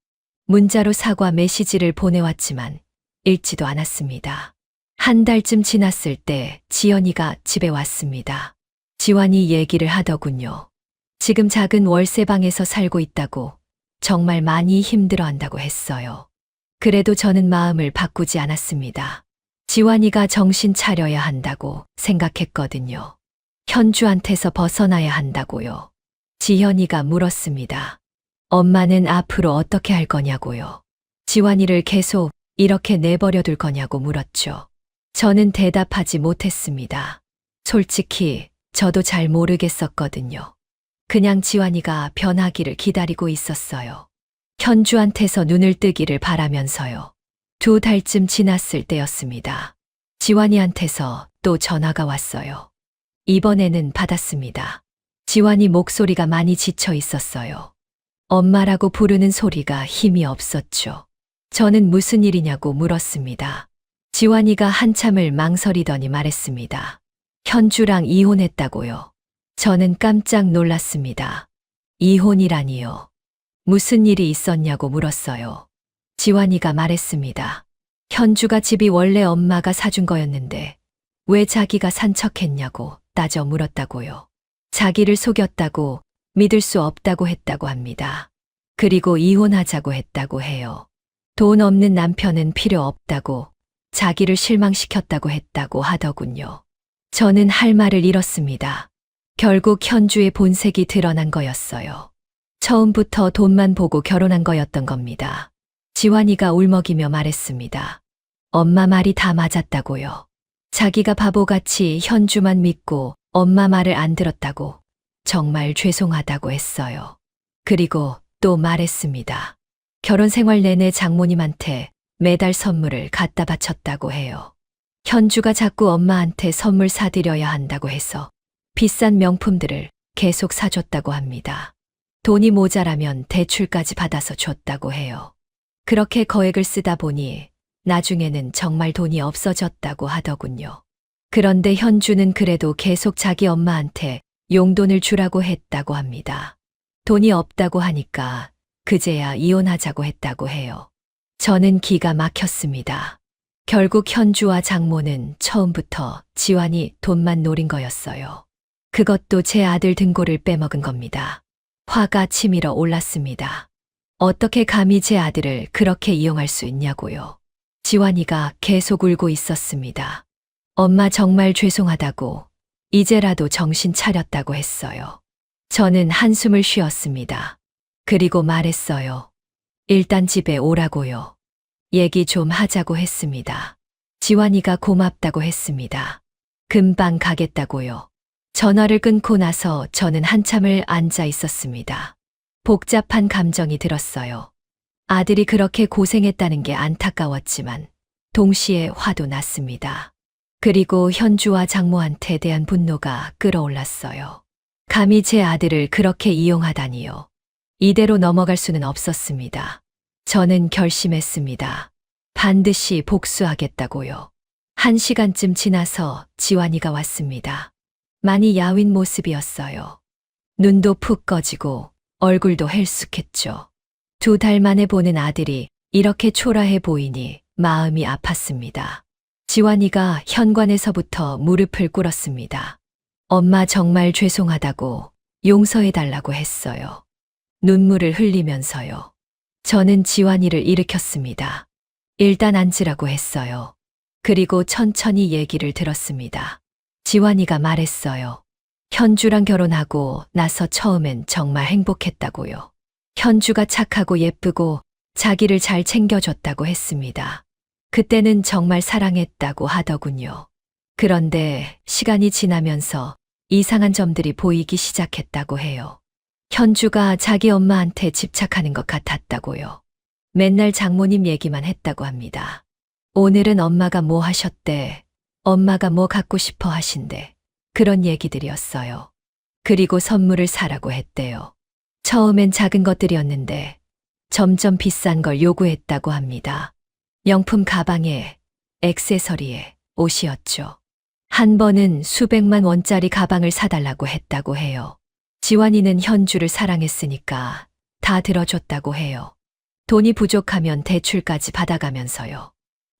문자로 사과 메시지를 보내왔지만 읽지도 않았습니다. 한 달쯤 지났을 때 지연이가 집에 왔습니다. 지환이 얘기를 하더군요. 지금 작은 월세방에서 살고 있다고, 정말 많이 힘들어한다고 했어요. 그래도 저는 마음을 바꾸지 않았습니다. 지환이가 정신 차려야 한다고 생각했거든요. 현주한테서 벗어나야 한다고요. 지현이가 물었습니다. 엄마는 앞으로 어떻게 할 거냐고요. 지환이를 계속 이렇게 내버려 둘 거냐고 물었죠. 저는 대답하지 못했습니다. 솔직히 저도 잘 모르겠었거든요. 그냥 지환이가 변하기를 기다리고 있었어요. 현주한테서 눈을 뜨기를 바라면서요. 2달쯤 지났을 때였습니다. 지환이한테서 또 전화가 왔어요. 이번에는 받았습니다. 지환이 목소리가 많이 지쳐 있었어요. 엄마라고 부르는 소리가 힘이 없었죠. 저는 무슨 일이냐고 물었습니다. 지환이가 한참을 망설이더니 말했습니다. 현주랑 이혼했다고요. 저는 깜짝 놀랐습니다. 이혼이라니요. 무슨 일이 있었냐고 물었어요. 지환이가 말했습니다. 현주가 집이 원래 엄마가 사준 거였는데 왜 자기가 산 척했냐고 따져 물었다고요. 자기를 속였다고, 믿을 수 없다고 했다고 합니다. 그리고 이혼하자고 했다고 해요. 돈 없는 남편은 필요 없다고, 자기를 실망시켰다고 했다고 하더군요. 저는 할 말을 잃었습니다. 결국 현주의 본색이 드러난 거였어요. 처음부터 돈만 보고 결혼한 거였던 겁니다. 지환이가 울먹이며 말했습니다. 엄마 말이 다 맞았다고요. 자기가 바보같이 현주만 믿고 엄마 말을 안 들었다고, 정말 죄송하다고 했어요. 그리고 또 말했습니다. 결혼 생활 내내 장모님한테 매달 선물을 갖다 바쳤다고 해요. 현주가 자꾸 엄마한테 선물 사드려야 한다고 해서 비싼 명품들을 계속 사줬다고 합니다. 돈이 모자라면 대출까지 받아서 줬다고 해요. 그렇게 거액을 쓰다 보니 나중에는 정말 돈이 없어졌다고 하더군요. 그런데 현주는 그래도 계속 자기 엄마한테 용돈을 주라고 했다고 합니다. 돈이 없다고 하니까 그제야 이혼하자고 했다고 해요. 저는 기가 막혔습니다. 결국 현주와 장모는 처음부터 지환이 돈만 노린 거였어요. 그것도 제 아들 등골을 빼먹은 겁니다. 화가 치밀어 올랐습니다. 어떻게 감히 제 아들을 그렇게 이용할 수 있냐고요. 지환이가 계속 울고 있었습니다. 엄마 정말 죄송하다고, 이제라도 정신 차렸다고 했어요. 저는 한숨을 쉬었습니다. 그리고 말했어요. 일단 집에 오라고요. 얘기 좀 하자고 했습니다. 지환이가 고맙다고 했습니다. 금방 가겠다고요. 전화를 끊고 나서 저는 한참을 앉아 있었습니다. 복잡한 감정이 들었어요. 아들이 그렇게 고생했다는 게 안타까웠지만 동시에 화도 났습니다. 그리고 현주와 장모한테 대한 분노가 끌어올랐어요. 감히 제 아들을 그렇게 이용하다니요. 이대로 넘어갈 수는 없었습니다. 저는 결심했습니다. 반드시 복수하겠다고요. 1시간쯤 지나서 지환이가 왔습니다. 많이 야윈 모습이었어요. 눈도 푹 꺼지고 얼굴도 헬쑥했죠. 2달 만에 보는 아들이 이렇게 초라해 보이니 마음이 아팠습니다. 지환이가 현관에서부터 무릎을 꿇었습니다. 엄마 정말 죄송하다고 용서해달라고 했어요. 눈물을 흘리면서요. 저는 지환이를 일으켰습니다. 일단 앉으라고 했어요. 그리고 천천히 얘기를 들었습니다. 지환이가 말했어요. 현주랑 결혼하고 나서 처음엔 정말 행복했다고요. 현주가 착하고 예쁘고 자기를 잘 챙겨줬다고 했습니다. 그때는 정말 사랑했다고 하더군요. 그런데 시간이 지나면서 이상한 점들이 보이기 시작했다고 해요. 현주가 자기 엄마한테 집착하는 것 같았다고요. 맨날 장모님 얘기만 했다고 합니다. 오늘은 엄마가 뭐 하셨대, 엄마가 뭐 갖고 싶어 하신대, 그런 얘기들이었어요. 그리고 선물을 사라고 했대요. 처음엔 작은 것들이었는데 점점 비싼 걸 요구했다고 합니다. 명품 가방에, 액세서리에, 옷이었죠. 한 번은 수백만 원짜리 가방을 사달라고 했다고 해요. 지환이는 현주를 사랑했으니까 다 들어줬다고 해요. 돈이 부족하면 대출까지 받아가면서요.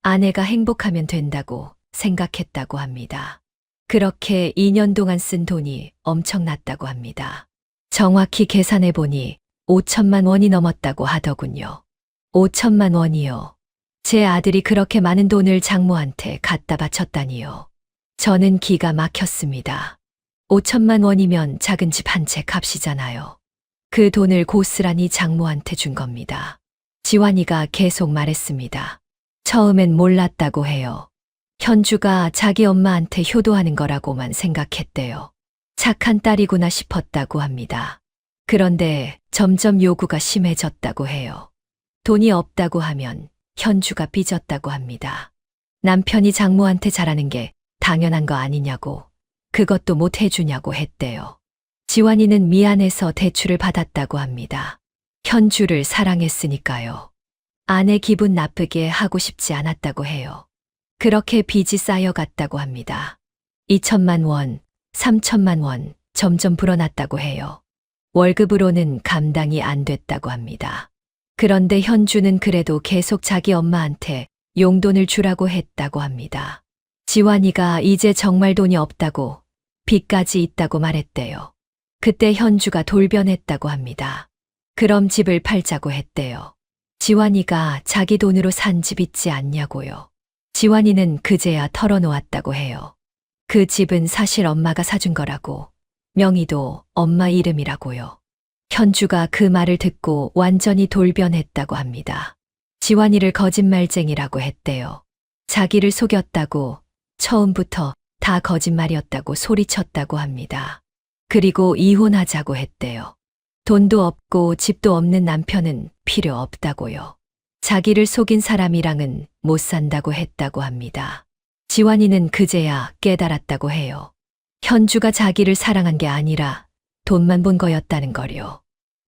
아내가 행복하면 된다고 생각했다고 합니다. 그렇게 2년 동안 쓴 돈이 엄청났다고 합니다. 정확히 계산해 보니 5천만 원이 넘었다고 하더군요. 5천만 원이요. 제 아들이 그렇게 많은 돈을 장모한테 갖다 바쳤다니요. 저는 기가 막혔습니다. 5천만 원이면 작은 집 한 채 값이잖아요. 그 돈을 고스란히 장모한테 준 겁니다. 지환이가 계속 말했습니다. 처음엔 몰랐다고 해요. 현주가 자기 엄마한테 효도하는 거라고만 생각했대요. 착한 딸이구나 싶었다고 합니다. 그런데 점점 요구가 심해졌다고 해요. 돈이 없다고 하면 현주가 삐졌다고 합니다. 남편이 장모한테 잘하는 게 당연한 거 아니냐고, 그것도 못 해주냐고 했대요. 지환이는 미안해서 대출을 받았다고 합니다. 현주를 사랑했으니까요. 아내 기분 나쁘게 하고 싶지 않았다고 해요. 그렇게 빚이 쌓여갔다고 합니다. 2천만 원, 3천만 원 점점 불어났다고 해요. 월급으로는 감당이 안 됐다고 합니다. 그런데 현주는 그래도 계속 자기 엄마한테 용돈을 주라고 했다고 합니다. 지환이가 이제 정말 돈이 없다고, 빚까지 있다고 말했대요. 그때 현주가 돌변했다고 합니다. 그럼 집을 팔자고 했대요. 지환이가 자기 돈으로 산 집 있지 않냐고요. 지환이는 그제야 털어놓았다고 해요. 그 집은 사실 엄마가 사준 거라고, 명의도 엄마 이름이라고요. 현주가 그 말을 듣고 완전히 돌변했다고 합니다. 지환이를 거짓말쟁이라고 했대요. 자기를 속였다고, 처음부터 다 거짓말이었다고 소리쳤다고 합니다. 그리고 이혼하자고 했대요. 돈도 없고 집도 없는 남편은 필요 없다고요. 자기를 속인 사람이랑은 못 산다고 했다고 합니다. 지환이는 그제야 깨달았다고 해요. 현주가 자기를 사랑한 게 아니라 돈만 본 거였다는 거요.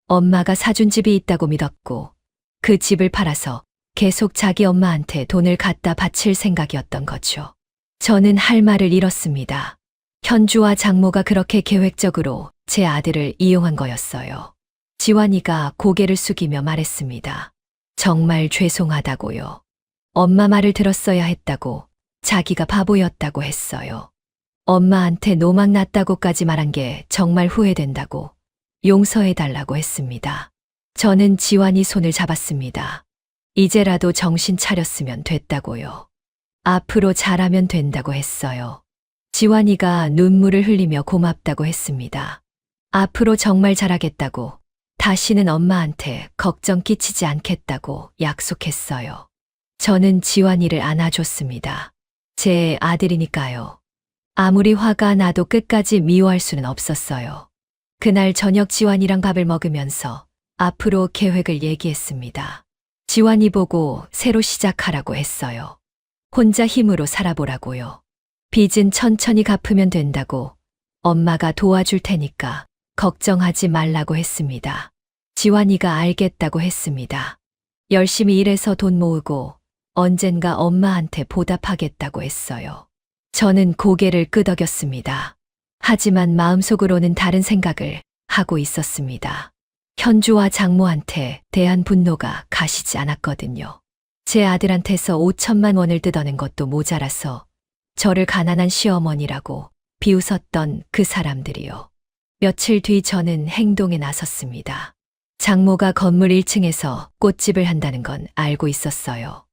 엄마가 사준 집이 있다고 믿었고 그 집을 팔아서 계속 자기 엄마한테 돈을 갖다 바칠 생각이었던 거죠. 저는 할 말을 잃었습니다. 현주와 장모가 그렇게 계획적으로 제 아들을 이용한 거였어요. 지환이가 고개를 숙이며 말했습니다. 정말 죄송하다고요. 엄마 말을 들었어야 했다고, 자기가 바보였다고 했어요. 엄마한테 노망 났다고까지 말한 게 정말 후회된다고, 용서해달라고 했습니다. 저는 지환이 손을 잡았습니다. 이제라도 정신 차렸으면 됐다고요. 앞으로 잘하면 된다고 했어요. 지환이가 눈물을 흘리며 고맙다고 했습니다. 앞으로 정말 잘하겠다고, 다시는 엄마한테 걱정 끼치지 않겠다고 약속했어요. 저는 지환이를 안아줬습니다. 제 아들이니까요. 아무리 화가 나도 끝까지 미워할 수는 없었어요. 그날 저녁 지환이랑 밥을 먹으면서 앞으로 계획을 얘기했습니다. 지환이 보고 새로 시작하라고 했어요. 혼자 힘으로 살아보라고요. 빚은 천천히 갚으면 된다고, 엄마가 도와줄 테니까 걱정하지 말라고 했습니다. 지환이가 알겠다고 했습니다. 열심히 일해서 돈 모으고 언젠가 엄마한테 보답하겠다고 했어요. 저는 고개를 끄덕였습니다. 하지만 마음속으로는 다른 생각을 하고 있었습니다. 현주와 장모한테 대한 분노가 가시지 않았거든요. 제 아들한테서 5천만 원을 뜯어낸 것도 모자라서 저를 가난한 시어머니라고 비웃었던 그 사람들이요. 며칠 뒤 저는 행동에 나섰습니다. 장모가 건물 1층에서 꽃집을 한다는 건 알고 있었어요.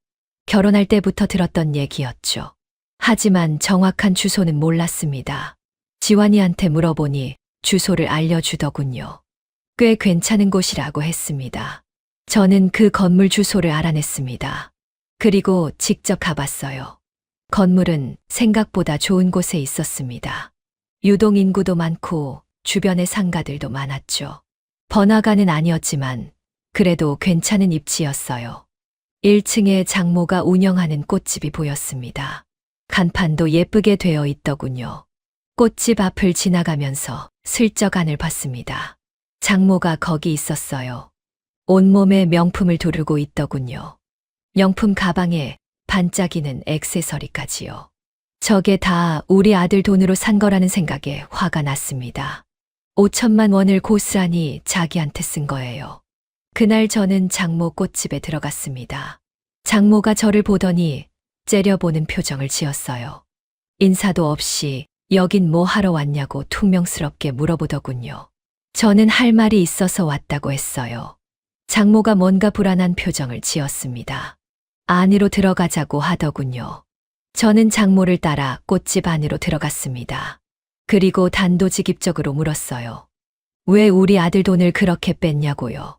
결혼할 때부터 들었던 얘기였죠. 하지만 정확한 주소는 몰랐습니다. 지환이한테 물어보니 주소를 알려주더군요. 꽤 괜찮은 곳이라고 했습니다. 저는 그 건물 주소를 알아냈습니다. 그리고 직접 가봤어요. 건물은 생각보다 좋은 곳에 있었습니다. 유동 인구도 많고 주변에 상가들도 많았죠. 번화가는 아니었지만 그래도 괜찮은 입지였어요. 1층에 장모가 운영하는 꽃집이 보였습니다. 간판도 예쁘게 되어 있더군요. 꽃집 앞을 지나가면서 슬쩍 안을 봤습니다. 장모가 거기 있었어요. 온몸에 명품을 두르고 있더군요. 명품 가방에 반짝이는 액세서리까지요. 저게 다 우리 아들 돈으로 산 거라는 생각에 화가 났습니다. 5천만 원을 고스란히 자기한테 쓴 거예요. 그날 저는 장모 꽃집에 들어갔습니다. 장모가 저를 보더니 째려보는 표정을 지었어요. 인사도 없이 여긴 뭐 하러 왔냐고 퉁명스럽게 물어보더군요. 저는 할 말이 있어서 왔다고 했어요. 장모가 뭔가 불안한 표정을 지었습니다. 안으로 들어가자고 하더군요. 저는 장모를 따라 꽃집 안으로 들어갔습니다. 그리고 단도직입적으로 물었어요. 왜 우리 아들 돈을 그렇게 뺐냐고요.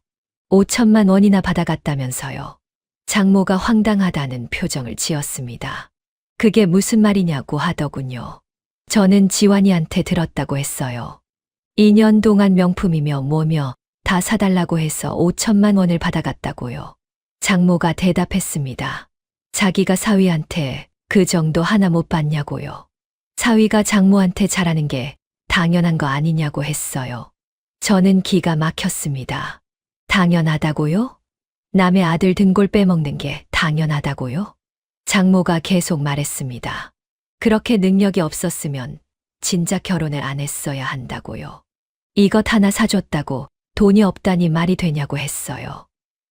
5천만 원이나 받아갔다면서요. 장모가 황당하다는 표정을 지었습니다. 그게 무슨 말이냐고 하더군요. 저는 지환이한테 들었다고 했어요. 2년 동안 명품이며 뭐며 다 사달라고 해서 5천만 원을 받아갔다고요. 장모가 대답했습니다. 자기가 사위한테 그 정도 하나 못 받냐고요. 사위가 장모한테 잘하는 게 당연한 거 아니냐고 했어요. 저는 기가 막혔습니다. 당연하다고요? 남의 아들 등골 빼먹는 게 당연하다고요? 장모가 계속 말했습니다. 그렇게 능력이 없었으면 진작 결혼을 안 했어야 한다고요. 이것 하나 사줬다고 돈이 없다니 말이 되냐고 했어요.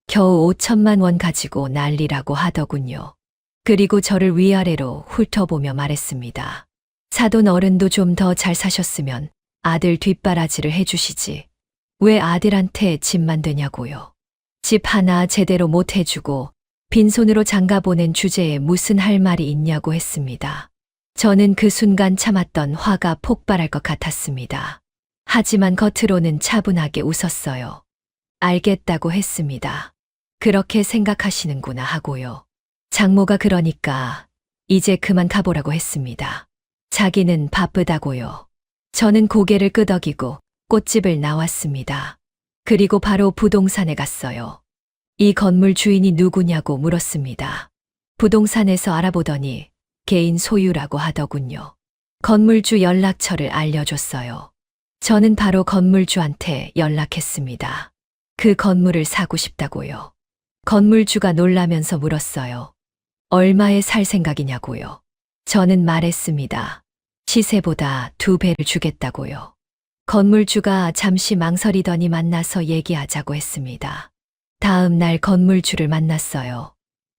겨우 5천만 원 가지고 난리라고 하더군요. 그리고 저를 위아래로 훑어보며 말했습니다. 사돈 어른도 좀 더 잘 사셨으면 아들 뒷바라지를 해주시지. 왜 아들한테 집만 되냐고요. 집 하나 제대로 못 해주고 빈손으로 장가 보낸 주제에 무슨 할 말이 있냐고 했습니다. 저는 그 순간 참았던 화가 폭발할 것 같았습니다. 하지만 겉으로는 차분하게 웃었어요. 알겠다고 했습니다. 그렇게 생각하시는구나 하고요. 장모가 그러니까 이제 그만 가보라고 했습니다. 자기는 바쁘다고요. 저는 고개를 끄덕이고 꽃집을 나왔습니다. 그리고 바로 부동산에 갔어요. 이 건물 주인이 누구냐고 물었습니다. 부동산에서 알아보더니 개인 소유라고 하더군요. 건물주 연락처를 알려줬어요. 저는 바로 건물주한테 연락했습니다. 그 건물을 사고 싶다고요. 건물주가 놀라면서 물었어요. 얼마에 살 생각이냐고요. 저는 말했습니다. 시세보다 2배를 주겠다고요. 건물주가 잠시 망설이더니 만나서 얘기하자고 했습니다. 다음 날 건물주를 만났어요.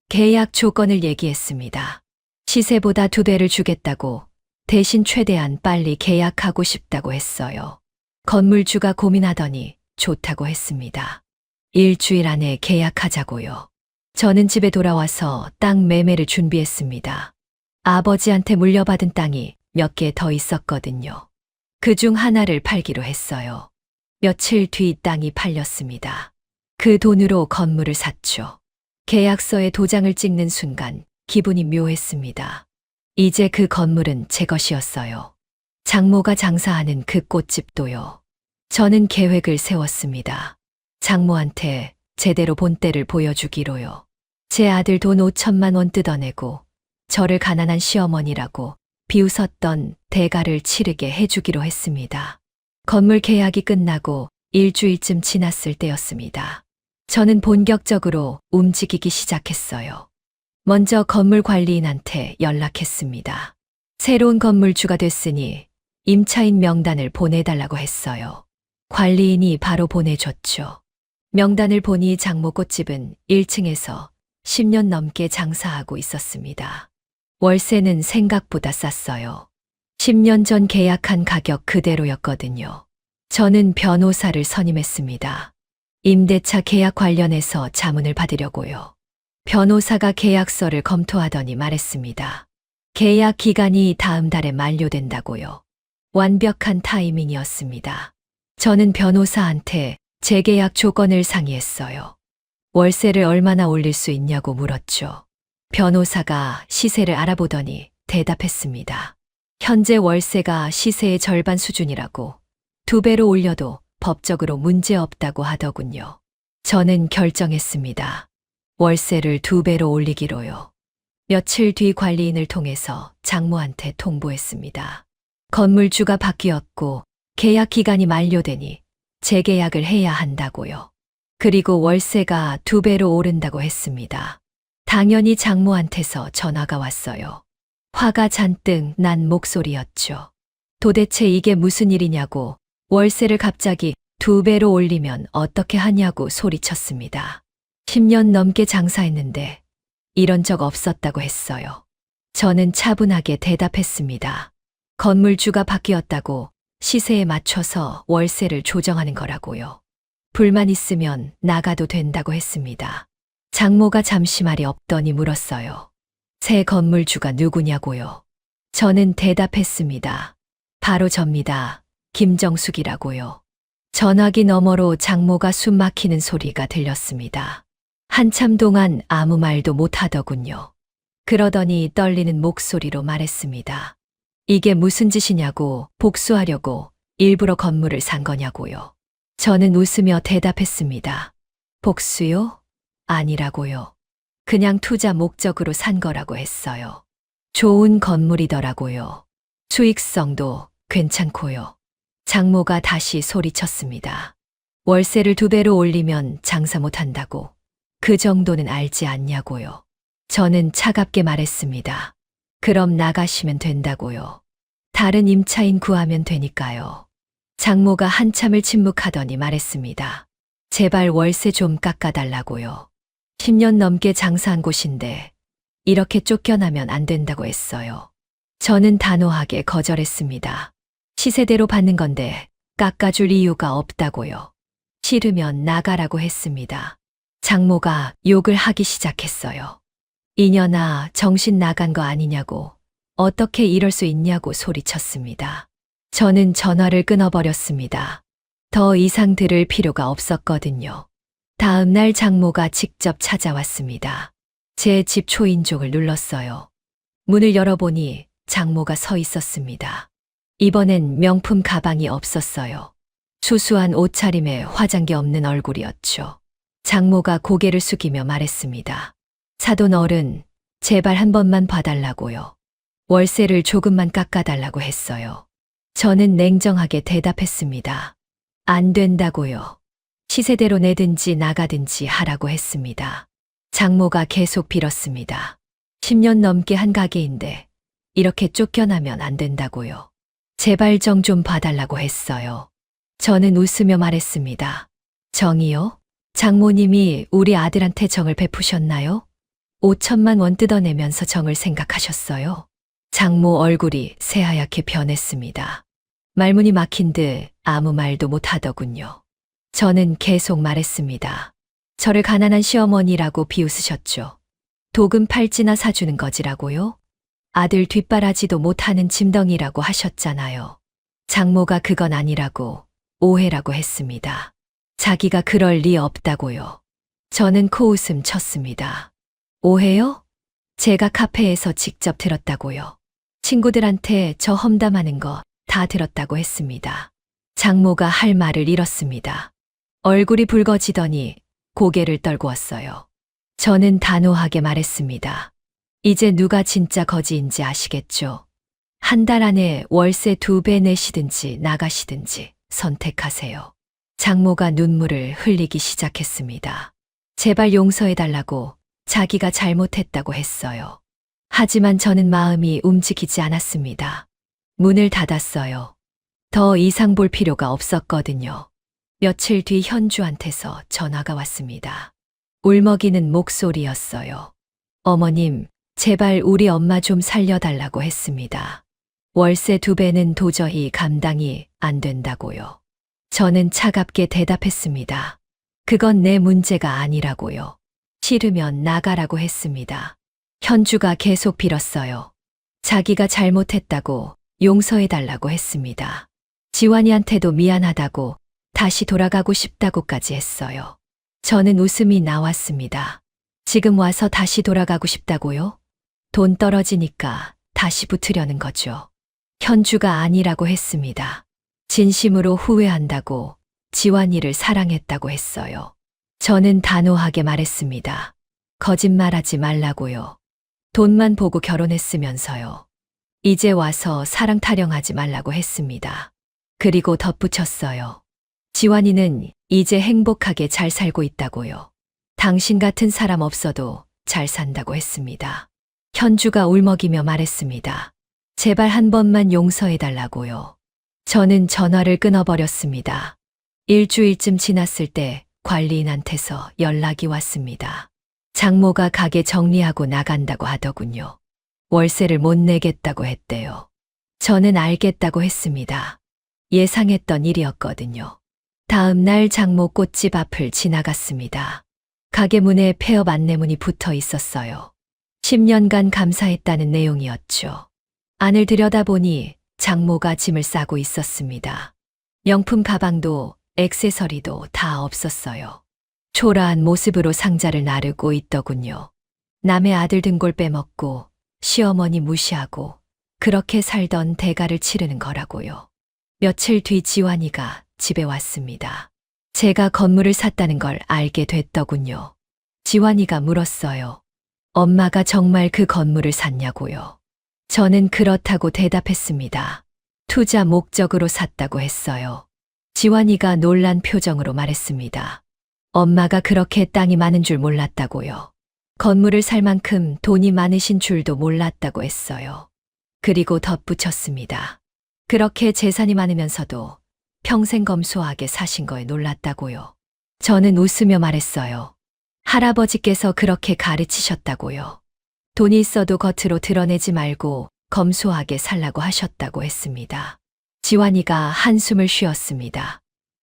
계약 조건을 얘기했습니다. 시세보다 2배를 주겠다고, 대신 최대한 빨리 계약하고 싶다고 했어요. 건물주가 고민하더니 좋다고 했습니다. 일주일 안에 계약하자고요. 저는 집에 돌아와서 땅 매매를 준비했습니다. 아버지한테 물려받은 땅이 몇 개 더 있었거든요. 그중 하나를 팔기로 했어요. 며칠 뒤 땅이 팔렸습니다. 그 돈으로 건물을 샀죠. 계약서에 도장을 찍는 순간 기분이 묘했습니다. 이제 그 건물은 제 것이었어요. 장모가 장사하는 그 꽃집도요. 저는 계획을 세웠습니다. 장모한테 제대로 본때를 보여주기로요. 제 아들 돈 5천만 원 뜯어내고 저를 가난한 시어머니라고 비웃었던 대가를 치르게 해주기로 했습니다. 건물 계약이 끝나고 일주일쯤 지났을 때였습니다. 저는 본격적으로 움직이기 시작했어요. 먼저 건물 관리인한테 연락했습니다. 새로운 건물주가 됐으니 임차인 명단을 보내달라고 했어요. 관리인이 바로 보내줬죠. 명단을 보니 장모 꽃집은 1층에서 10년 넘게 장사하고 있었습니다. 월세는 생각보다 쌌어요. 10년 전 계약한 가격 그대로였거든요. 저는 변호사를 선임했습니다. 임대차 계약 관련해서 자문을 받으려고요. 변호사가 계약서를 검토하더니 말했습니다. 계약 기간이 다음 달에 만료된다고요. 완벽한 타이밍이었습니다. 저는 변호사한테 재계약 조건을 상의했어요. 월세를 얼마나 올릴 수 있냐고 물었죠. 변호사가 시세를 알아보더니 대답했습니다. 현재 월세가 시세의 절반 수준이라고 2배로 올려도 법적으로 문제 없다고 하더군요. 저는 결정했습니다. 월세를 2배로 올리기로요. 며칠 뒤 관리인을 통해서 장모한테 통보했습니다. 건물주가 바뀌었고 계약 기간이 만료되니 재계약을 해야 한다고요. 그리고 월세가 2배로 오른다고 했습니다. 당연히 장모한테서 전화가 왔어요. 화가 잔뜩 난 목소리였죠. 도대체 이게 무슨 일이냐고, 월세를 갑자기 2배로 올리면 어떻게 하냐고 소리쳤습니다. 10년 넘게 장사했는데 이런 적 없었다고 했어요. 저는 차분하게 대답했습니다. 건물주가 바뀌었다고 시세에 맞춰서 월세를 조정하는 거라고요. 불만 있으면 나가도 된다고 했습니다. 장모가 잠시 말이 없더니 물었어요. 새 건물주가 누구냐고요. 저는 대답했습니다. 바로 접니다. 김정숙이라고요. 전화기 너머로 장모가 숨 막히는 소리가 들렸습니다. 한참 동안 아무 말도 못 하더군요. 그러더니 떨리는 목소리로 말했습니다. 이게 무슨 짓이냐고, 복수하려고 일부러 건물을 산 거냐고요. 저는 웃으며 대답했습니다. 복수요? 아니라고요. 그냥 투자 목적으로 산 거라고 했어요. 좋은 건물이더라고요. 수익성도 괜찮고요. 장모가 다시 소리쳤습니다. 월세를 2배로 올리면 장사 못한다고. 그 정도는 알지 않냐고요. 저는 차갑게 말했습니다. 그럼 나가시면 된다고요. 다른 임차인 구하면 되니까요. 장모가 한참을 침묵하더니 말했습니다. 제발 월세 좀 깎아달라고요. 10년 넘게 장사한 곳인데 이렇게 쫓겨나면 안 된다고 했어요. 저는 단호하게 거절했습니다. 시세대로 받는 건데 깎아줄 이유가 없다고요. 싫으면 나가라고 했습니다. 장모가 욕을 하기 시작했어요. 이년아, 정신 나간 거 아니냐고, 어떻게 이럴 수 있냐고 소리쳤습니다. 저는 전화를 끊어버렸습니다. 더 이상 들을 필요가 없었거든요. 다음 날 장모가 직접 찾아왔습니다. 제 집 초인종을 눌렀어요. 문을 열어보니 장모가 서 있었습니다. 이번엔 명품 가방이 없었어요. 수수한 옷차림에 화장기 없는 얼굴이었죠. 장모가 고개를 숙이며 말했습니다. 사돈 어른, 제발 한 번만 봐달라고요. 월세를 조금만 깎아달라고 했어요. 저는 냉정하게 대답했습니다. 안 된다고요. 시세대로 내든지 나가든지 하라고 했습니다. 장모가 계속 빌었습니다. 10년 넘게 한 가게인데 이렇게 쫓겨나면 안 된다고요. 제발 정 좀 봐달라고 했어요. 저는 웃으며 말했습니다. 정이요? 장모님이 우리 아들한테 정을 베푸셨나요? 5천만 원 뜯어내면서 정을 생각하셨어요? 장모 얼굴이 새하얗게 변했습니다. 말문이 막힌 듯 아무 말도 못하더군요. 저는 계속 말했습니다. 저를 가난한 시어머니라고 비웃으셨죠. 도금 팔찌나 사주는 거지라고요? 아들 뒷바라지도 못하는 짐덩이라고 하셨잖아요. 장모가 그건 아니라고 오해라고 했습니다. 자기가 그럴 리 없다고요. 저는 코웃음 쳤습니다. 오해요? 제가 카페에서 직접 들었다고요. 친구들한테 저 험담하는 거 다 들었다고 했습니다. 장모가 할 말을 잃었습니다. 얼굴이 붉어지더니 고개를 떨구었어요. 저는 단호하게 말했습니다. 이제 누가 진짜 거지인지 아시겠죠? 한 달 안에 월세 2배 내시든지 나가시든지 선택하세요. 장모가 눈물을 흘리기 시작했습니다. 제발 용서해달라고 자기가 잘못했다고 했어요. 하지만 저는 마음이 움직이지 않았습니다. 문을 닫았어요. 더 이상 볼 필요가 없었거든요. 며칠 뒤 현주한테서 전화가 왔습니다. 울먹이는 목소리였어요. 어머님, 제발 우리 엄마 좀 살려달라고 했습니다. 월세 2배는 도저히 감당이 안 된다고요. 저는 차갑게 대답했습니다. 그건 내 문제가 아니라고요. 싫으면 나가라고 했습니다. 현주가 계속 빌었어요. 자기가 잘못했다고 용서해달라고 했습니다. 지환이한테도 미안하다고 다시 돌아가고 싶다고까지 했어요. 저는 웃음이 나왔습니다. 지금 와서 다시 돌아가고 싶다고요? 돈 떨어지니까 다시 붙으려는 거죠. 현주가 아니라고 했습니다. 진심으로 후회한다고 지환이를 사랑했다고 했어요. 저는 단호하게 말했습니다. 거짓말하지 말라고요. 돈만 보고 결혼했으면서요. 이제 와서 사랑 타령하지 말라고 했습니다. 그리고 덧붙였어요. 지환이는 이제 행복하게 잘 살고 있다고요. 당신 같은 사람 없어도 잘 산다고 했습니다. 현주가 울먹이며 말했습니다. 제발 한 번만 용서해달라고요. 저는 전화를 끊어버렸습니다. 일주일쯤 지났을 때 관리인한테서 연락이 왔습니다. 장모가 가게 정리하고 나간다고 하더군요. 월세를 못 내겠다고 했대요. 저는 알겠다고 했습니다. 예상했던 일이었거든요. 다음 날 장모 꽃집 앞을 지나갔습니다. 가게 문에 폐업 안내문이 붙어 있었어요. 10년간 감사했다는 내용이었죠. 안을 들여다보니 장모가 짐을 싸고 있었습니다. 명품 가방도 액세서리도 다 없었어요. 초라한 모습으로 상자를 나르고 있더군요. 남의 아들 등골 빼먹고 시어머니 무시하고 그렇게 살던 대가를 치르는 거라고요. 며칠 뒤 지환이가 집에 왔습니다. 제가 건물을 샀다는 걸 알게 됐더군요. 지환이가 물었어요. 엄마가 정말 그 건물을 샀냐고요. 저는 그렇다고 대답했습니다. 투자 목적으로 샀다고 했어요. 지환이가 놀란 표정으로 말했습니다. 엄마가 그렇게 땅이 많은 줄 몰랐다고요. 건물을 살 만큼 돈이 많으신 줄도 몰랐다고 했어요. 그리고 덧붙였습니다. 그렇게 재산이 많으면서도 평생 검소하게 사신 거에 놀랐다고요. 저는 웃으며 말했어요. 할아버지께서 그렇게 가르치셨다고요. 돈이 있어도 겉으로 드러내지 말고 검소하게 살라고 하셨다고 했습니다. 지환이가 한숨을 쉬었습니다.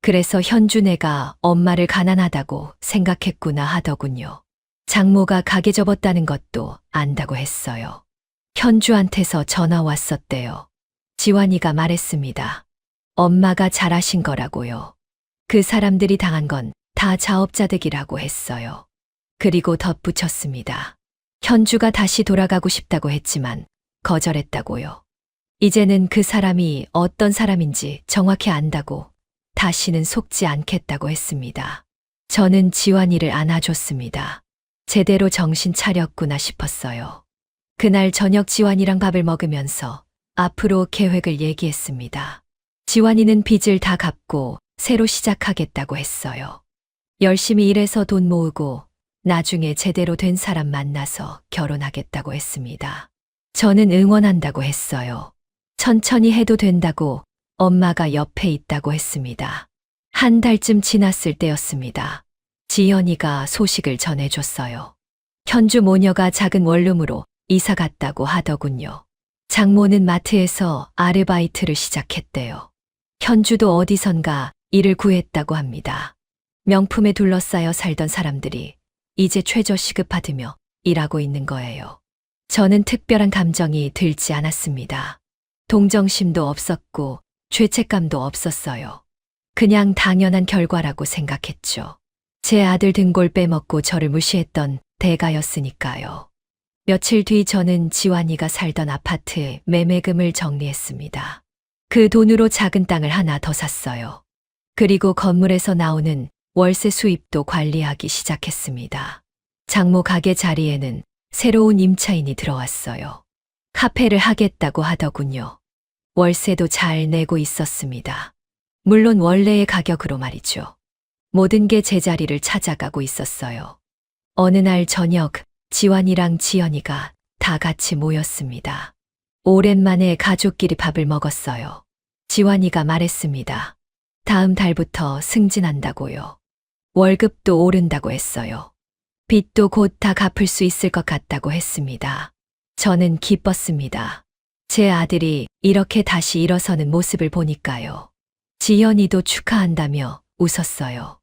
그래서 현준애가 엄마를 가난하다고 생각했구나 하더군요. 장모가 가게 접었다는 것도 안다고 했어요. 현주한테서 전화 왔었대요. 지환이가 말했습니다. 엄마가 잘하신 거라고요. 그 사람들이 당한 건 다 자업자득이라고 했어요. 그리고 덧붙였습니다. 현주가 다시 돌아가고 싶다고 했지만 거절했다고요. 이제는 그 사람이 어떤 사람인지 정확히 안다고 다시는 속지 않겠다고 했습니다. 저는 지환이를 안아줬습니다. 제대로 정신 차렸구나 싶었어요. 그날 저녁 지환이랑 밥을 먹으면서 앞으로 계획을 얘기했습니다. 지환이는 빚을 다 갚고 새로 시작하겠다고 했어요. 열심히 일해서 돈 모으고 나중에 제대로 된 사람 만나서 결혼하겠다고 했습니다. 저는 응원한다고 했어요. 천천히 해도 된다고 엄마가 옆에 있다고 했습니다. 한 달쯤 지났을 때였습니다. 지연이가 소식을 전해줬어요. 현주 모녀가 작은 원룸으로 이사 갔다고 하더군요. 장모는 마트에서 아르바이트를 시작했대요. 현주도 어디선가 일을 구했다고 합니다. 명품에 둘러싸여 살던 사람들이 이제 최저 시급 받으며 일하고 있는 거예요. 저는 특별한 감정이 들지 않았습니다. 동정심도 없었고 죄책감도 없었어요. 그냥 당연한 결과라고 생각했죠. 제 아들 등골 빼먹고 저를 무시했던 대가였으니까요. 며칠 뒤 저는 지환이가 살던 아파트의 매매금을 정리했습니다. 그 돈으로 작은 땅을 하나 더 샀어요. 그리고 건물에서 나오는 월세 수입도 관리하기 시작했습니다. 장모 가게 자리에는 새로운 임차인이 들어왔어요. 카페를 하겠다고 하더군요. 월세도 잘 내고 있었습니다. 물론 원래의 가격으로 말이죠. 모든 게 제자리를 찾아가고 있었어요. 어느 날 저녁 지환이랑 지연이가 다 같이 모였습니다. 오랜만에 가족끼리 밥을 먹었어요. 지환이가 말했습니다. 다음 달부터 승진한다고요. 월급도 오른다고 했어요. 빚도 곧 다 갚을 수 있을 것 같다고 했습니다. 저는 기뻤습니다. 제 아들이 이렇게 다시 일어서는 모습을 보니까요. 지연이도 축하한다며 웃었어요.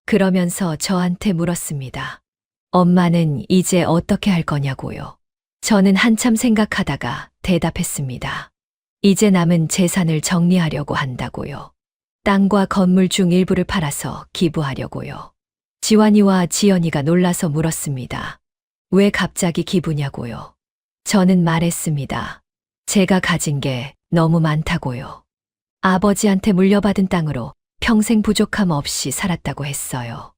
그러면서 저한테 물었습니다. 엄마는 이제 어떻게 할 거냐고요. 저는 한참 생각하다가 대답했습니다. 이제 남은 재산을 정리하려고 한다고요. 땅과 건물 중 일부를 팔아서 기부하려고요. 지환이와 지연이가 놀라서 물었습니다. 왜 갑자기 기부냐고요. 저는 말했습니다. 제가 가진 게 너무 많다고요. 아버지한테 물려받은 땅으로 평생 부족함 없이 살았다고 했어요.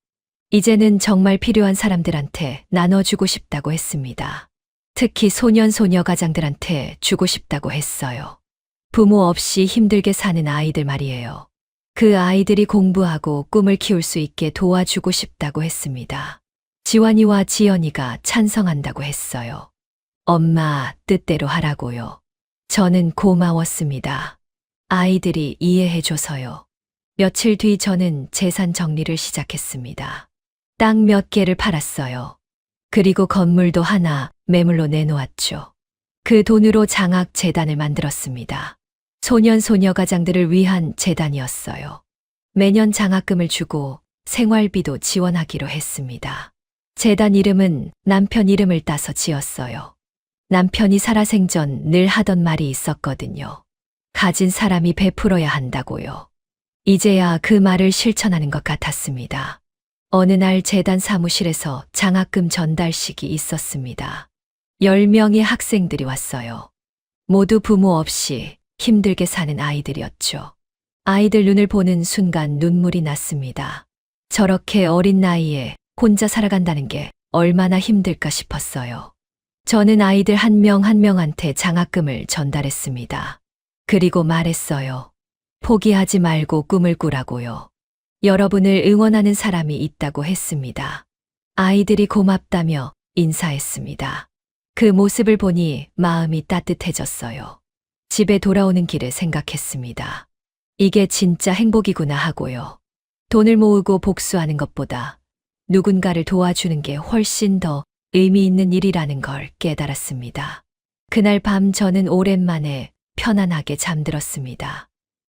이제는 정말 필요한 사람들한테 나눠주고 싶다고 했습니다. 특히 소년, 소녀 가장들한테 주고 싶다고 했어요. 부모 없이 힘들게 사는 아이들 말이에요. 그 아이들이 공부하고 꿈을 키울 수 있게 도와주고 싶다고 했습니다. 지환이와 지연이가 찬성한다고 했어요. 엄마 뜻대로 하라고요. 저는 고마웠습니다. 아이들이 이해해줘서요. 며칠 뒤 저는 재산 정리를 시작했습니다. 땅 몇 개를 팔았어요. 그리고 건물도 하나 매물로 내놓았죠. 그 돈으로 장학재단을 만들었습니다. 소년, 소녀 가장들을 위한 재단이었어요. 매년 장학금을 주고 생활비도 지원하기로 했습니다. 재단 이름은 남편 이름을 따서 지었어요. 남편이 살아생전 늘 하던 말이 있었거든요. 가진 사람이 베풀어야 한다고요. 이제야 그 말을 실천하는 것 같았습니다. 어느 날 재단 사무실에서 장학금 전달식이 있었습니다. 10명의 학생들이 왔어요. 모두 부모 없이 힘들게 사는 아이들이었죠. 아이들 눈을 보는 순간 눈물이 났습니다. 저렇게 어린 나이에 혼자 살아간다는 게 얼마나 힘들까 싶었어요. 저는 아이들 한 명 한 명한테 장학금을 전달했습니다. 그리고 말했어요. 포기하지 말고 꿈을 꾸라고요. 여러분을 응원하는 사람이 있다고 했습니다. 아이들이 고맙다며 인사했습니다. 그 모습을 보니 마음이 따뜻해졌어요. 집에 돌아오는 길에 생각했습니다. 이게 진짜 행복이구나 하고요. 돈을 모으고 복수하는 것보다 누군가를 도와주는 게 훨씬 더 의미 있는 일이라는 걸 깨달았습니다. 그날 밤 저는 오랜만에 편안하게 잠들었습니다.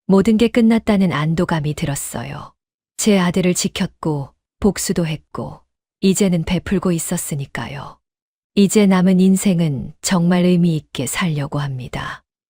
모든 게 끝났다는 안도감이 들었어요. 제 아들을 지켰고 복수도 했고 이제는 베풀고 있었으니까요. 이제 남은 인생은 정말 의미 있게 살려고 합니다.